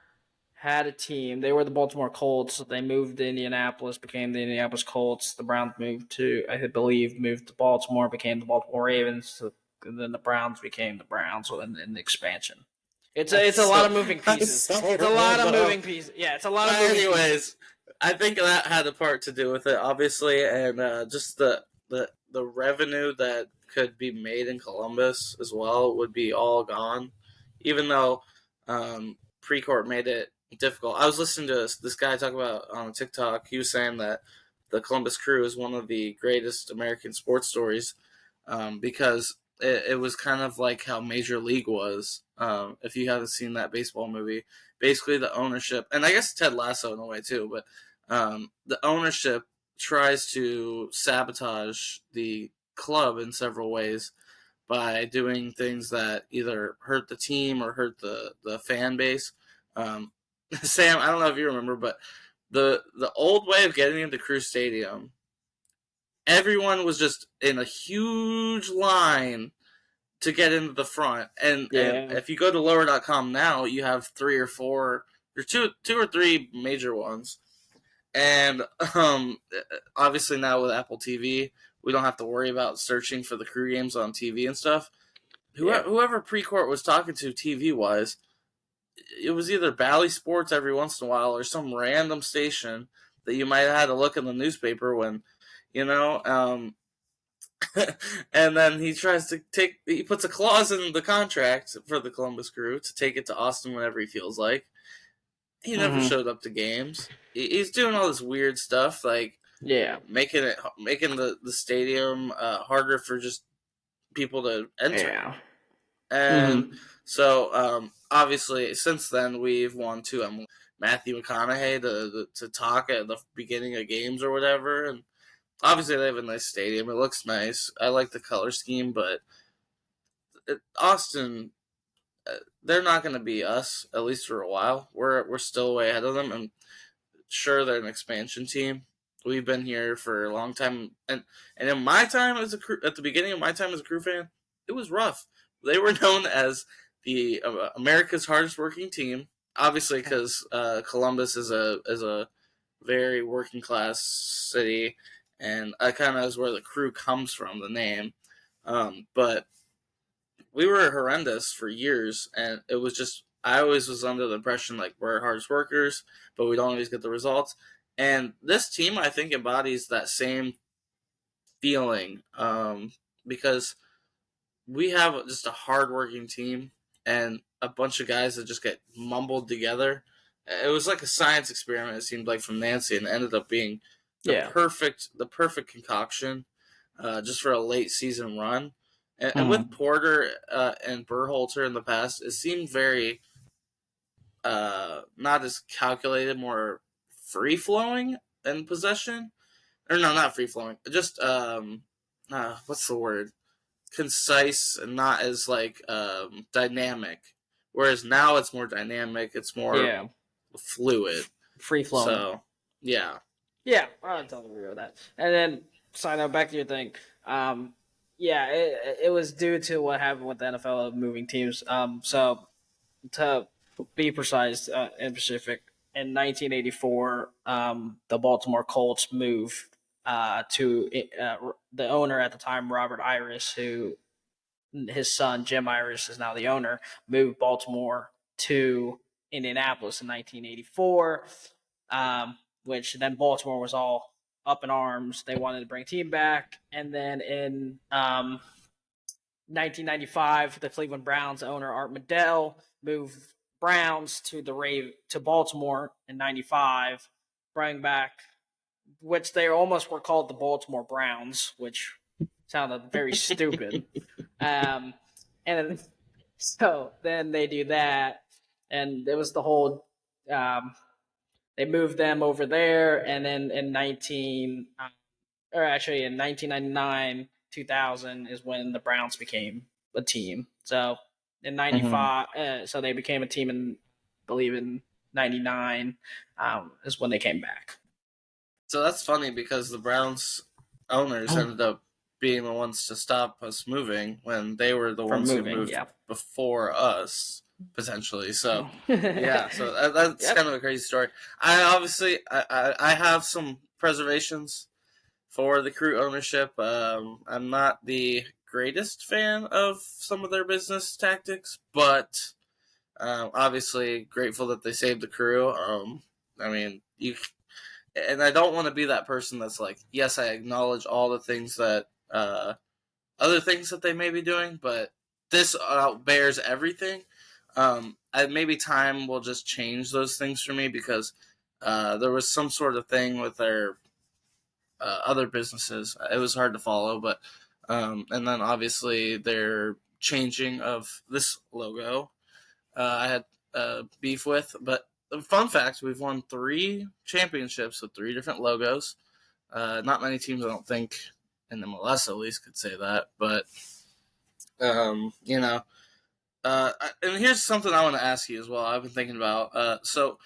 had a team. They were the Baltimore Colts. They moved to Indianapolis, became the Indianapolis Colts. The Browns moved to, I believe, moved to Baltimore, became the Baltimore Ravens. So, and then the Browns became the Browns in the expansion. It's a lot of moving pieces. It's a lot of moving pieces. Yeah, it's a lot of moving pieces. Anyways, I think that had a part to do with it, obviously, and just the revenue that could be made in Columbus as well would be all gone, even though Precourt made it difficult. I was listening to this guy talk about on TikTok. He was saying that the Columbus Crew is one of the greatest American sports stories because it was kind of like how Major League was. If you haven't seen that baseball movie, basically the ownership, and I guess Ted Lasso in a way too, but the ownership tries to sabotage the club in several ways by doing things that either hurt the team or hurt the fan base. Um, Sam, I don't know if you remember, but the old way of getting into Crew Stadium, everyone was just in a huge line to get into the front. And if you go to lower.com now, you have three or four, or two or three major ones. And obviously now with Apple TV, we don't have to worry about searching for the Crew games on TV and stuff. Whoever Precourt was talking to TV wise, it was either Bally Sports every once in a while or some random station that you might have had to look in the newspaper when, you know, and then he puts a clause in the contract for the Columbus Crew to take it to Austin whenever he feels like. He never showed up to games. He's doing all this weird stuff, like making the stadium harder for just people to enter. Yeah. And so obviously since then we've won two Matthew McConaughey to talk at the beginning of games or whatever, and obviously they have a nice stadium. It looks nice. I like the color scheme, but Austin, they're not going to be us at least for a while. We're still way ahead of them, and sure they're an expansion team. We've been here for a long time, and in my time as a Crew, at the beginning of my time as a Crew fan, it was rough. They were known as the America's hardest working team, obviously because Columbus is a very working class city, and that kind of is where the Crew comes from, the name. But we were horrendous for years, and it was just I always was under the impression like we're hardest workers, but we don't always get the results. And this team, I think, embodies that same feeling because we have just a hardworking team and a bunch of guys that just get mumbled together. It was like a science experiment. It seemed like from Nancy, and ended up being the perfect concoction just for a late season run. And with Porter and Berhalter in the past, it seemed very not as calculated, more free flowing in possession. Or no, not free flowing. Just what's the word? Concise and not as like dynamic. Whereas now it's more dynamic. It's more fluid, free flowing. So yeah, I totally agree with that. And then side note, back to your thing. It was due to what happened with the NFL moving teams. So to be precise and specific, in 1984, the Baltimore Colts moved to the owner at the time, Robert Iris, who his son Jim Iris is now the owner, moved Baltimore to Indianapolis in 1984, which then Baltimore was all up in arms. They wanted to bring team back, and then in 1995, the Cleveland Browns owner Art Medell moved Browns to Baltimore in '95, bring back, which they almost were called the Baltimore Browns, which sounded very stupid. And so then they do that, and it was the whole. They moved them over there, and then in 1999, 2000 is when the Browns became a team. So in Mm-hmm. '95, so they became a team in, I believe in '99, is when they came back So that's funny because the Browns owners ended up being the ones to stop us moving when they were the from ones who moving. moved Yeah. before us potentially. So yeah, so that's Yep. kind of a crazy story. I obviously I have some preservations for the Crew ownership. I'm not the greatest fan of some of their business tactics, but obviously grateful that they saved the Crew. I mean, you and I don't want to be that person that's like, yes, I acknowledge all the things that other things that they may be doing, but this outbears everything. Maybe time will just change those things for me because there was some sort of thing with their other businesses. It was hard to follow, but and then obviously their changing of this logo, I had beef with. But the fun fact: we've won 3 championships with 3 different logos. Not many teams, I don't think, in MLS at least, could say that. But you know, and here's something I want to ask you as well. I've been thinking about. So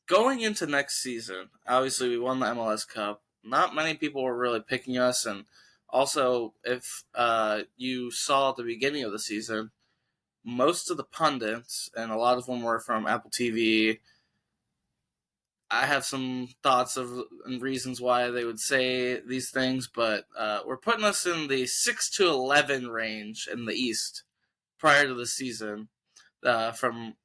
going into next season, obviously we won the MLS Cup. Not many people were really picking us, and also if you saw at the beginning of the season, most of the pundits and a lot of them were from Apple TV. I have some thoughts of and reasons why they would say these things, but we're putting us in the 6 to 11 range in the East prior to the season. From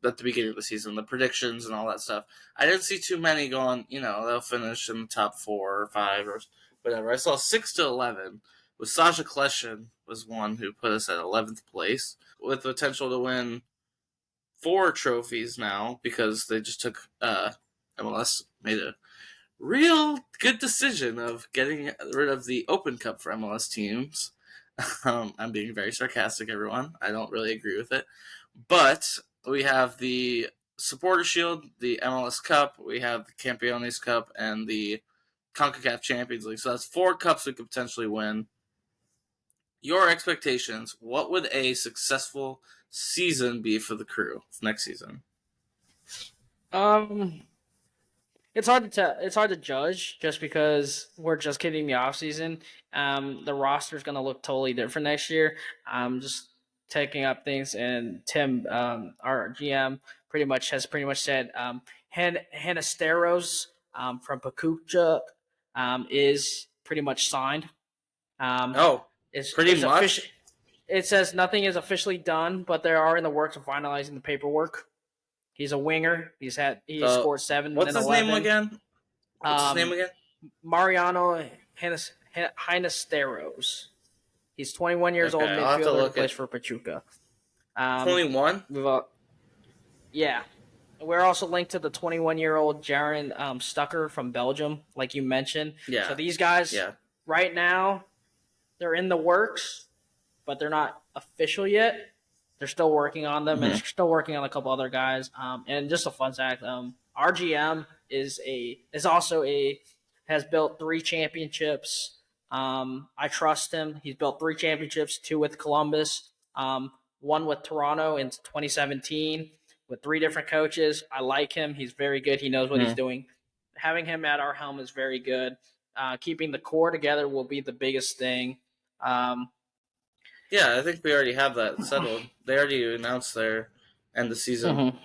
at the beginning of the season, the predictions and all that stuff. I didn't see too many going. They'll finish in the top 4 or 5 or whatever. I saw 6 to 11. With Sasha Kleshin was one who put us at 11th place with potential to win 4 trophies now because they just took MLS made a real good decision of getting rid of the Open Cup for MLS teams. I'm being very sarcastic, everyone. I don't really agree with it. But we have the Supporter Shield, the MLS Cup, we have the Campeones Cup, and the CONCACAF Champions League. So that's 4 cups we could potentially win. Your expectations, what would a successful season be for the Crew next season? Um, it's hard to tell. It's hard to judge just because we're just getting the off season. The roster is going to look totally different next year. Just taking up things, and Tim, our GM, has pretty much said Hanasteros from Pakucha is pretty much signed. Um, Oh, pretty is official. much. It says nothing is officially done, but they are in the works of finalizing the paperwork. He's a winger. He So, scored 7 what's and his name 11. again? What's his name Um, again? Mariano Hinesteros. He's 21 years old Okay, I'll have to midfielder who look plays at for Pachuca. Um, 21. we've yeah. We're also linked to the 21-year-old Jaron Stucker from Belgium, like you mentioned. So Yeah, these guys, yeah. right now, they're in the works, but they're not official yet. They're still working on them, and Mm-hmm. they're still working on a couple other guys. And just a fun fact: our GM is also a has built 3 championships. I trust him. He's built 3 championships: 2 with Columbus, 1 with Toronto in 2017, with 3 different coaches. I like him. He's very good. He knows what he's Mm-hmm. doing. Having him at our helm is very good. Keeping the core together will be the biggest thing. Um, Yeah, I think we already have that settled. They already announced their end of season. mhm.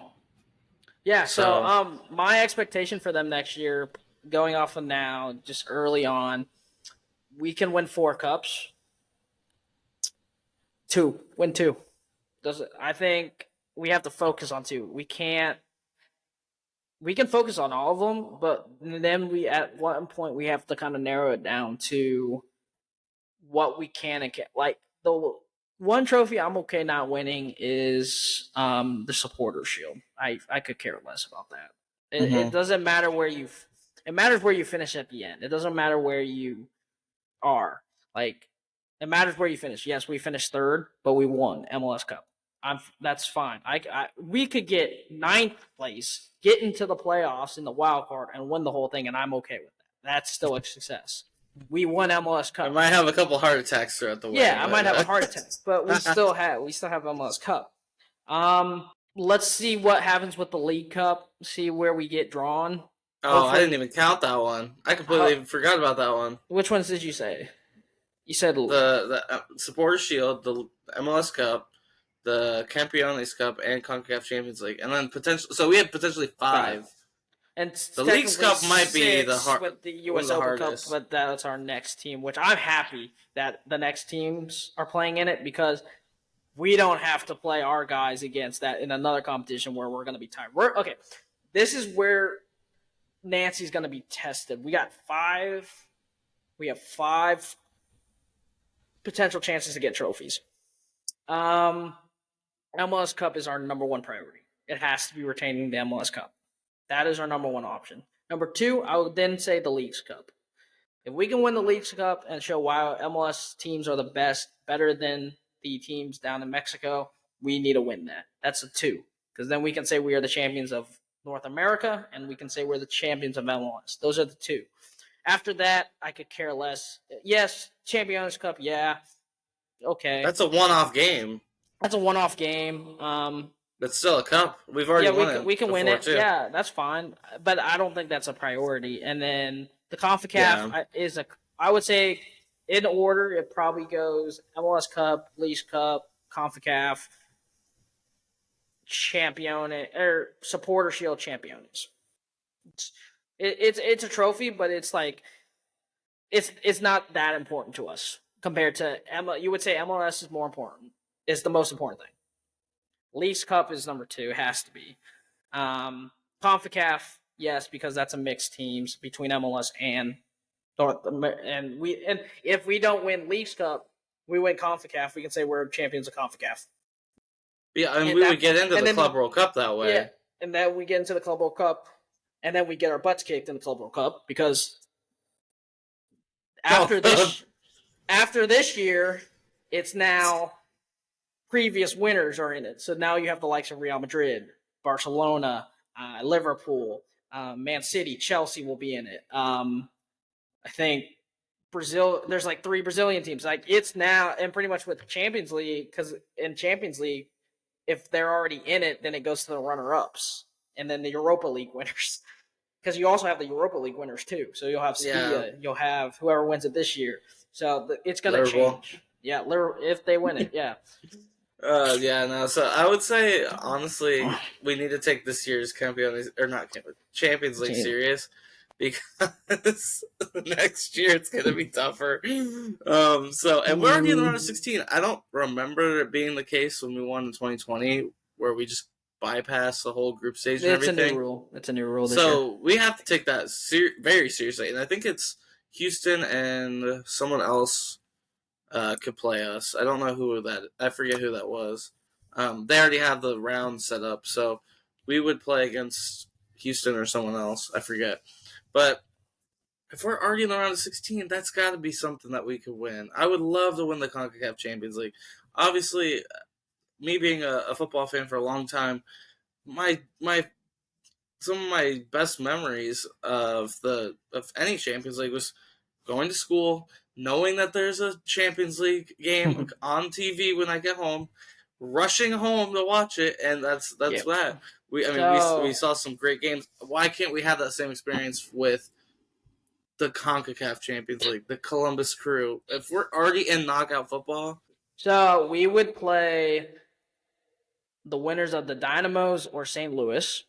Yeah, so So, my expectation for them next year, going off of now, just early on, we can win 4 cups. Win two. Does it? I think we have to focus on two. We can't. We can focus on all of them, but then we at one point we have to kind of narrow it down to what we can and can't. Like the one trophy I'm okay not winning is the supporter shield. I could care less about that. It mm-hmm. doesn't matter where you. It matters where you finish at the end. It doesn't matter where you are. Like It matters where you finish. Yes, we finished third, but we won MLS Cup. That's fine. We could get ninth place, get into the playoffs in the wild card, and win the whole thing, and I'm okay with that. That's still a success. We won MLS I Cup. might have a couple heart attacks throughout the way. Yeah, I might have a heart attack, but we still have MLS Cup. Let's see what happens with the League Cup. See where we get drawn. Oh, I didn't even count that one. I completely forgot about that one. Which ones did you say? You said the Supporters Shield, the MLS Cup, the Campeones Cup, and CONCACAF Champions League, and then potential. So we have potentially 5. And the League's Cup might be the with the US Open Cup, but that's our next team, which I'm happy that the next teams are playing in it because we don't have to play our guys against that in another competition where we're going to be tired. Okay. This is where Nancy's going to be tested. We have 5 potential chances to get trophies. MLS Cup is our number 1 priority. It has to be retaining the MLS Cup. That is our number 1 option. Number 2, I would then say the Leagues Cup. If we can win the Leagues Cup and show why MLS teams are the best, better than the teams down in Mexico, we need to win that. That's a 2. Because then we can say we are the champions of North America, and we can say we're the champions of MLS. Those are the 2. After that, I could care less. Yes, Champions Cup, yeah. Okay. That's a one-off game. That's a one-off game. That's still a cup. We've already won it. We can win it. Too. Yeah, that's fine. But I don't think that's a priority. And then the CONCACAF is I would say, in order, it probably goes MLS Cup, Leagues Cup, CONCACAF, Supporter Shield Champions. It's a trophy, but it's like it's not that important to us compared to you would say MLS is more important. It's the most important thing. Leagues Cup is number 2, has to be. CONCACAF, yes, because that's a mixed teams between MLS and if we don't win Leagues Cup, we win CONCACAF. We can say we're champions of CONCACAF. Yeah, and we would get into the Club World Cup that way. Yeah, and then we get into the Club World Cup, and then we get our butts kicked in the Club World Cup because after this year, it's now previous winners are in it. So now you have the likes of Real Madrid, Barcelona, Liverpool, Man City, Chelsea will be in it. I think Brazil, there's like 3 Brazilian teams. Like it's now, and pretty much with Champions League, because in Champions League, if they're already in it, then it goes to the runner-ups and then the Europa League winners. Because you also have the Europa League winners too. So you'll have Sevilla, you'll have whoever wins it this year. So it's going to change. Yeah, if they win it, yeah. So I would say, honestly, we need to take this year's Champions League serious because next year it's going to be tougher. And we're already in the round of 16. I don't remember it being the case when we won in 2020 where we just bypassed the whole group stage and everything. It's a new rule this year. We have to take that very seriously. And I think it's Houston and someone else could play us. I don't know I forget who that was. They already have the round set up, so we would play against Houston or someone else. I forget. But if we're already in the round of 16, that's got to be something that we could win. I would love to win the CONCACAF Champions League. Obviously, me being a football fan for a long time, some of my best memories of any Champions League was going to school, knowing that there's a Champions League game on TV when I get home, rushing home to watch it, and that's that. We saw some great games. Why can't we have that same experience with the CONCACAF Champions League, the Columbus Crew? If we're already in knockout football, so we would play the winners of the Dynamos or St. Louis.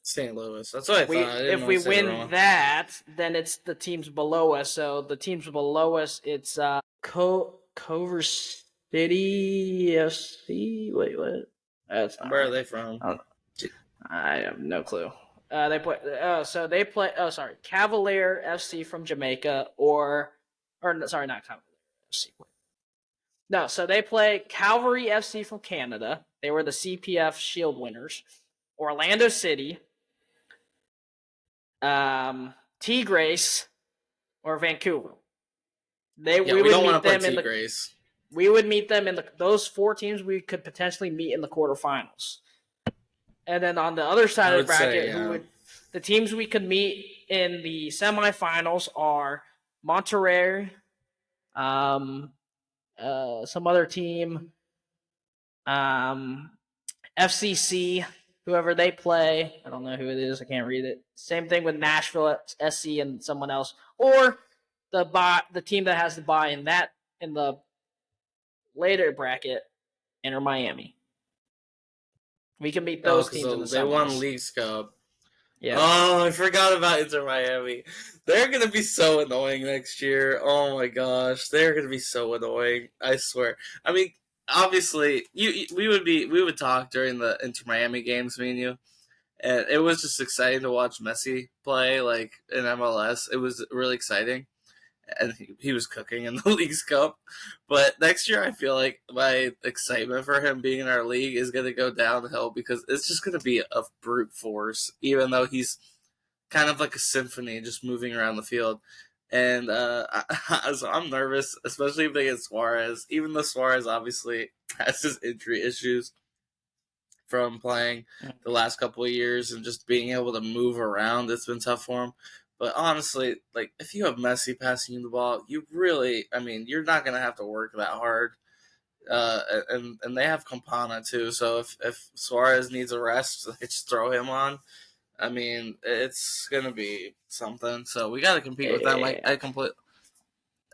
St. Louis. That's what I thought. If we win that, then it's the teams below us. So the teams below us, it's Culver City FC. Wait, what? That's not Where right. Are they from? I have no clue. They play. Cavalier FC from Jamaica, not Cavalier FC. No, so they play Calvary FC from Canada. They were the CPF Shield winners. Orlando City, Tigres, or Vancouver. Yeah, we don't want to play Tigres. We would meet them in those 4 teams. We could potentially meet in the quarterfinals. And then on the other side of the bracket, the teams we could meet in the semifinals are Monterrey, some other team, FCC, whoever they play. I don't know who it is. I can't read it. Same thing with Nashville SC and someone else, or the team that has the bye in the later bracket, Inter Miami. We can beat those teams in the semis. They won League's Cup. Yeah. Oh, I forgot about Inter Miami. They're gonna be so annoying next year. Oh my gosh, they're gonna be so annoying. I swear. I mean, obviously, we would talk during the Inter Miami games, me and you, and it was just exciting to watch Messi play like in MLS. It was really exciting, and he was cooking in the League's Cup. But next year, I feel like my excitement for him being in our league is going to go downhill because it's just going to be a brute force, even though he's kind of like a symphony just moving around the field. And so I'm nervous, especially if they get Suarez, even though Suarez obviously has his injury issues from playing the last couple of years and just being able to move around. It's been tough for him. But honestly, like, if you have Messi passing you the ball, you're not going to have to work that hard. And they have Campana, too. So if Suarez needs a rest, they just throw him on. I mean, it's going to be something. So we got to compete with them.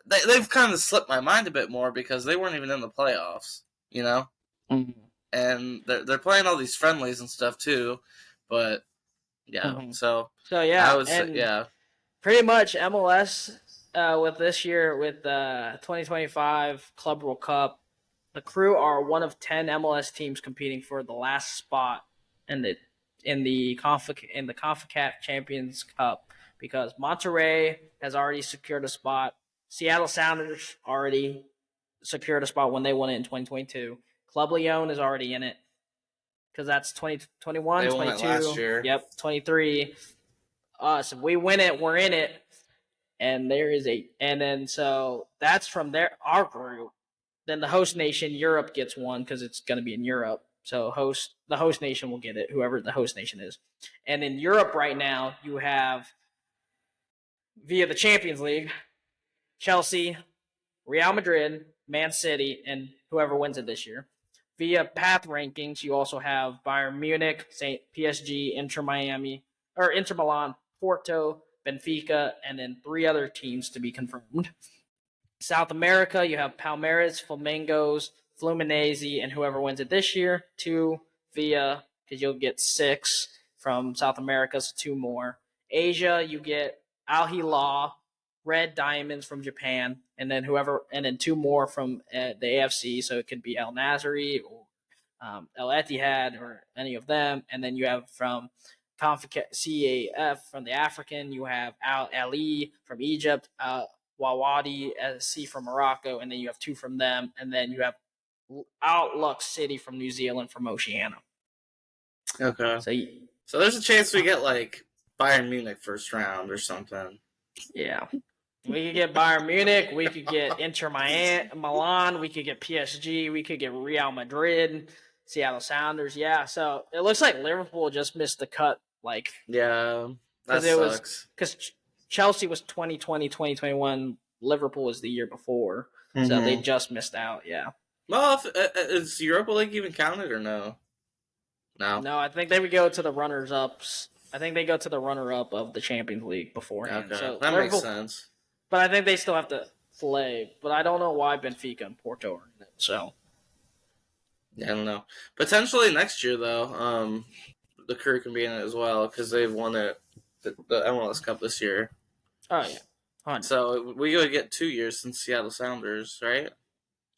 They've kind of slipped my mind a bit more because they weren't even in the playoffs, you know? Mm-hmm. And they're playing all these friendlies and stuff, too. But, yeah. Mm-hmm. So yeah. I would say, yeah. Pretty much MLS with this year, with the 2025 Club World Cup, the Crew are one of 10 MLS teams competing for the last spot in the CONCACAF Champions Cup, because Monterrey has already secured a spot. Seattle Sounders already secured a spot when they won it in 2022. Club Leon is already in it because that's 2021, 22. Last year. Yep, 23. Us, if we win it, we're in it. And so that's from our group. Then the host nation, Europe, gets one because it's going to be in Europe. So the host nation will get it, whoever the host nation is. And in Europe right now, you have, via the Champions League, Chelsea, Real Madrid, Man City, and whoever wins it this year. Via path rankings, you also have Bayern Munich, PSG, Inter Milan, Porto, Benfica, and then 3 other teams to be confirmed. South America, you have Palmeiras, Flamengos, Fluminense, and whoever wins it this year. 2 via, because you'll get 6 from South America, so 2 more. Asia, you get Al Hilal, Red Diamonds from Japan, and then 2 more from the AFC, so it could be Al Nazari or El Etihad or any of them. And then you have from CAF from the African, you have Al Ali from Egypt, Wawadi SC from Morocco, and then you have 2 from them, and then you have Outlook City from New Zealand from Oceania. Okay. So there's a chance we get like Bayern Munich first round or something. Yeah. We could get Bayern Munich, we could get Inter Milan, we could get PSG, we could get Real Madrid, Seattle Sounders. Yeah, so it looks like Liverpool just missed the cut. Yeah, that sucks. Because Chelsea was 2020, 2021. Liverpool was the year before. Mm-hmm. So they just missed out, yeah. Well, is Europa League even counted or no? No, I think they would go to the runners-ups. I think they go to the runner-up of the Champions League beforehand. Okay, so that makes sense. But I think they still have to play. But I don't know why Benfica and Porto are in it, so. Yeah, I don't know. Potentially next year, though, the Crew can be in it as well because they've won the MLS Cup this year. Oh, yeah. 100. So we would get 2 years since Seattle Sounders, right?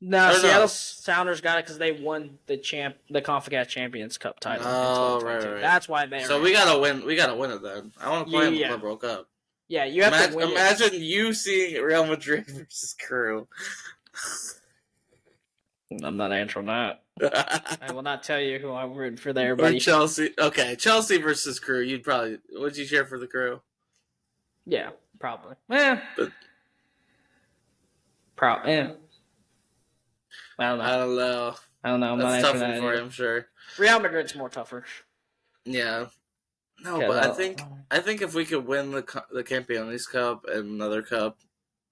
No, Seattle Sounders got it because they won the CONCACAF Champions Cup title. Oh, right. That's why they. So we gotta win. We gotta win it then. I want to play in the Club World Cup. Yeah, you have to win. Imagine you seeing Real Madrid versus Crew. I'm not answering that. I will not tell you who I'm rooting for there, buddy. Or Chelsea. Okay, Chelsea versus Crew. Would you cheer for the Crew? Yeah, probably. Yeah. I don't know. I don't know. I'm not That's answering tougher that. for you, I'm sure. Real Madrid's more tougher. Yeah. No, Okay, but well, I think if we could win the Campeones Cup and another cup,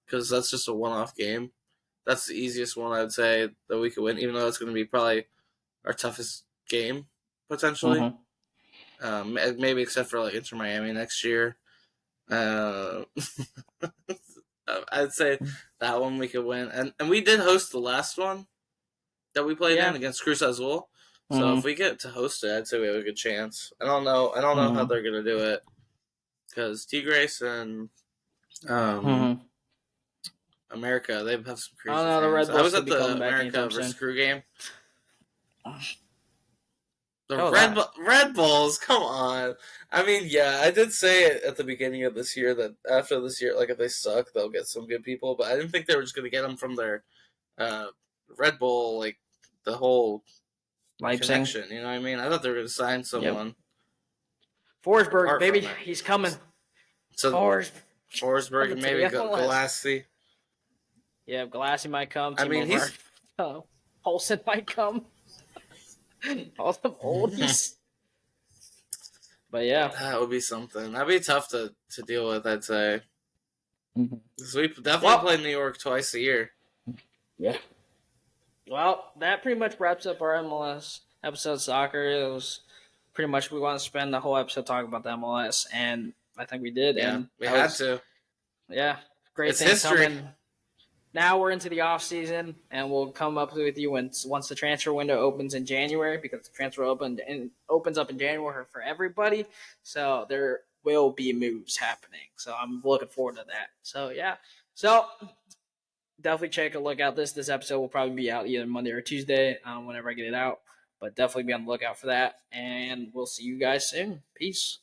because that's just a one-off game, that's the easiest one I'd say that we could win. Even though it's going to be probably our toughest game potentially. Maybe except for like Inter Miami next year. I'd say that one we could win, and we did host the last one that we played in against Cruz Azul. So if we get to host it, I'd say we have a good chance. I don't know how they're gonna do it because Tigres and America, they have some crazy fans. The Red Bulls I was could at be the coming back America anytime versus soon. Crew game. Oh, Red Bulls, come on. I mean, yeah, I did say it at the beginning of this year that after this year, like if they suck, they'll get some good people. But I didn't think they were just going to get them from their Red Bull, like the whole Leipzig connection. You know what I mean? I thought they were going to sign someone. Yep. Forsberg, Apart baby, from that. he's coming. So Forsberg and maybe Galassi. Yeah, Galassi might come. I mean, he's Olsen might come. All them oldies. But yeah, that would be something. That'd be tough to deal with, I'd say. Because we definitely play New York twice a year. Yeah. Well, that pretty much wraps up our MLS episode of soccer. It was pretty much we want to spend the whole episode talking about the MLS, and I think we did. Yeah, and we had to. Yeah, great it's things history. coming. Now we're into the off season, and we'll come up with you once the transfer window opens in January, because the transfer opens up in January for everybody. So there will be moves happening. So I'm looking forward to that. So yeah, definitely check a look out. This episode will probably be out either Monday or Tuesday, whenever I get it out. But definitely be on the lookout for that, and we'll see you guys soon. Peace.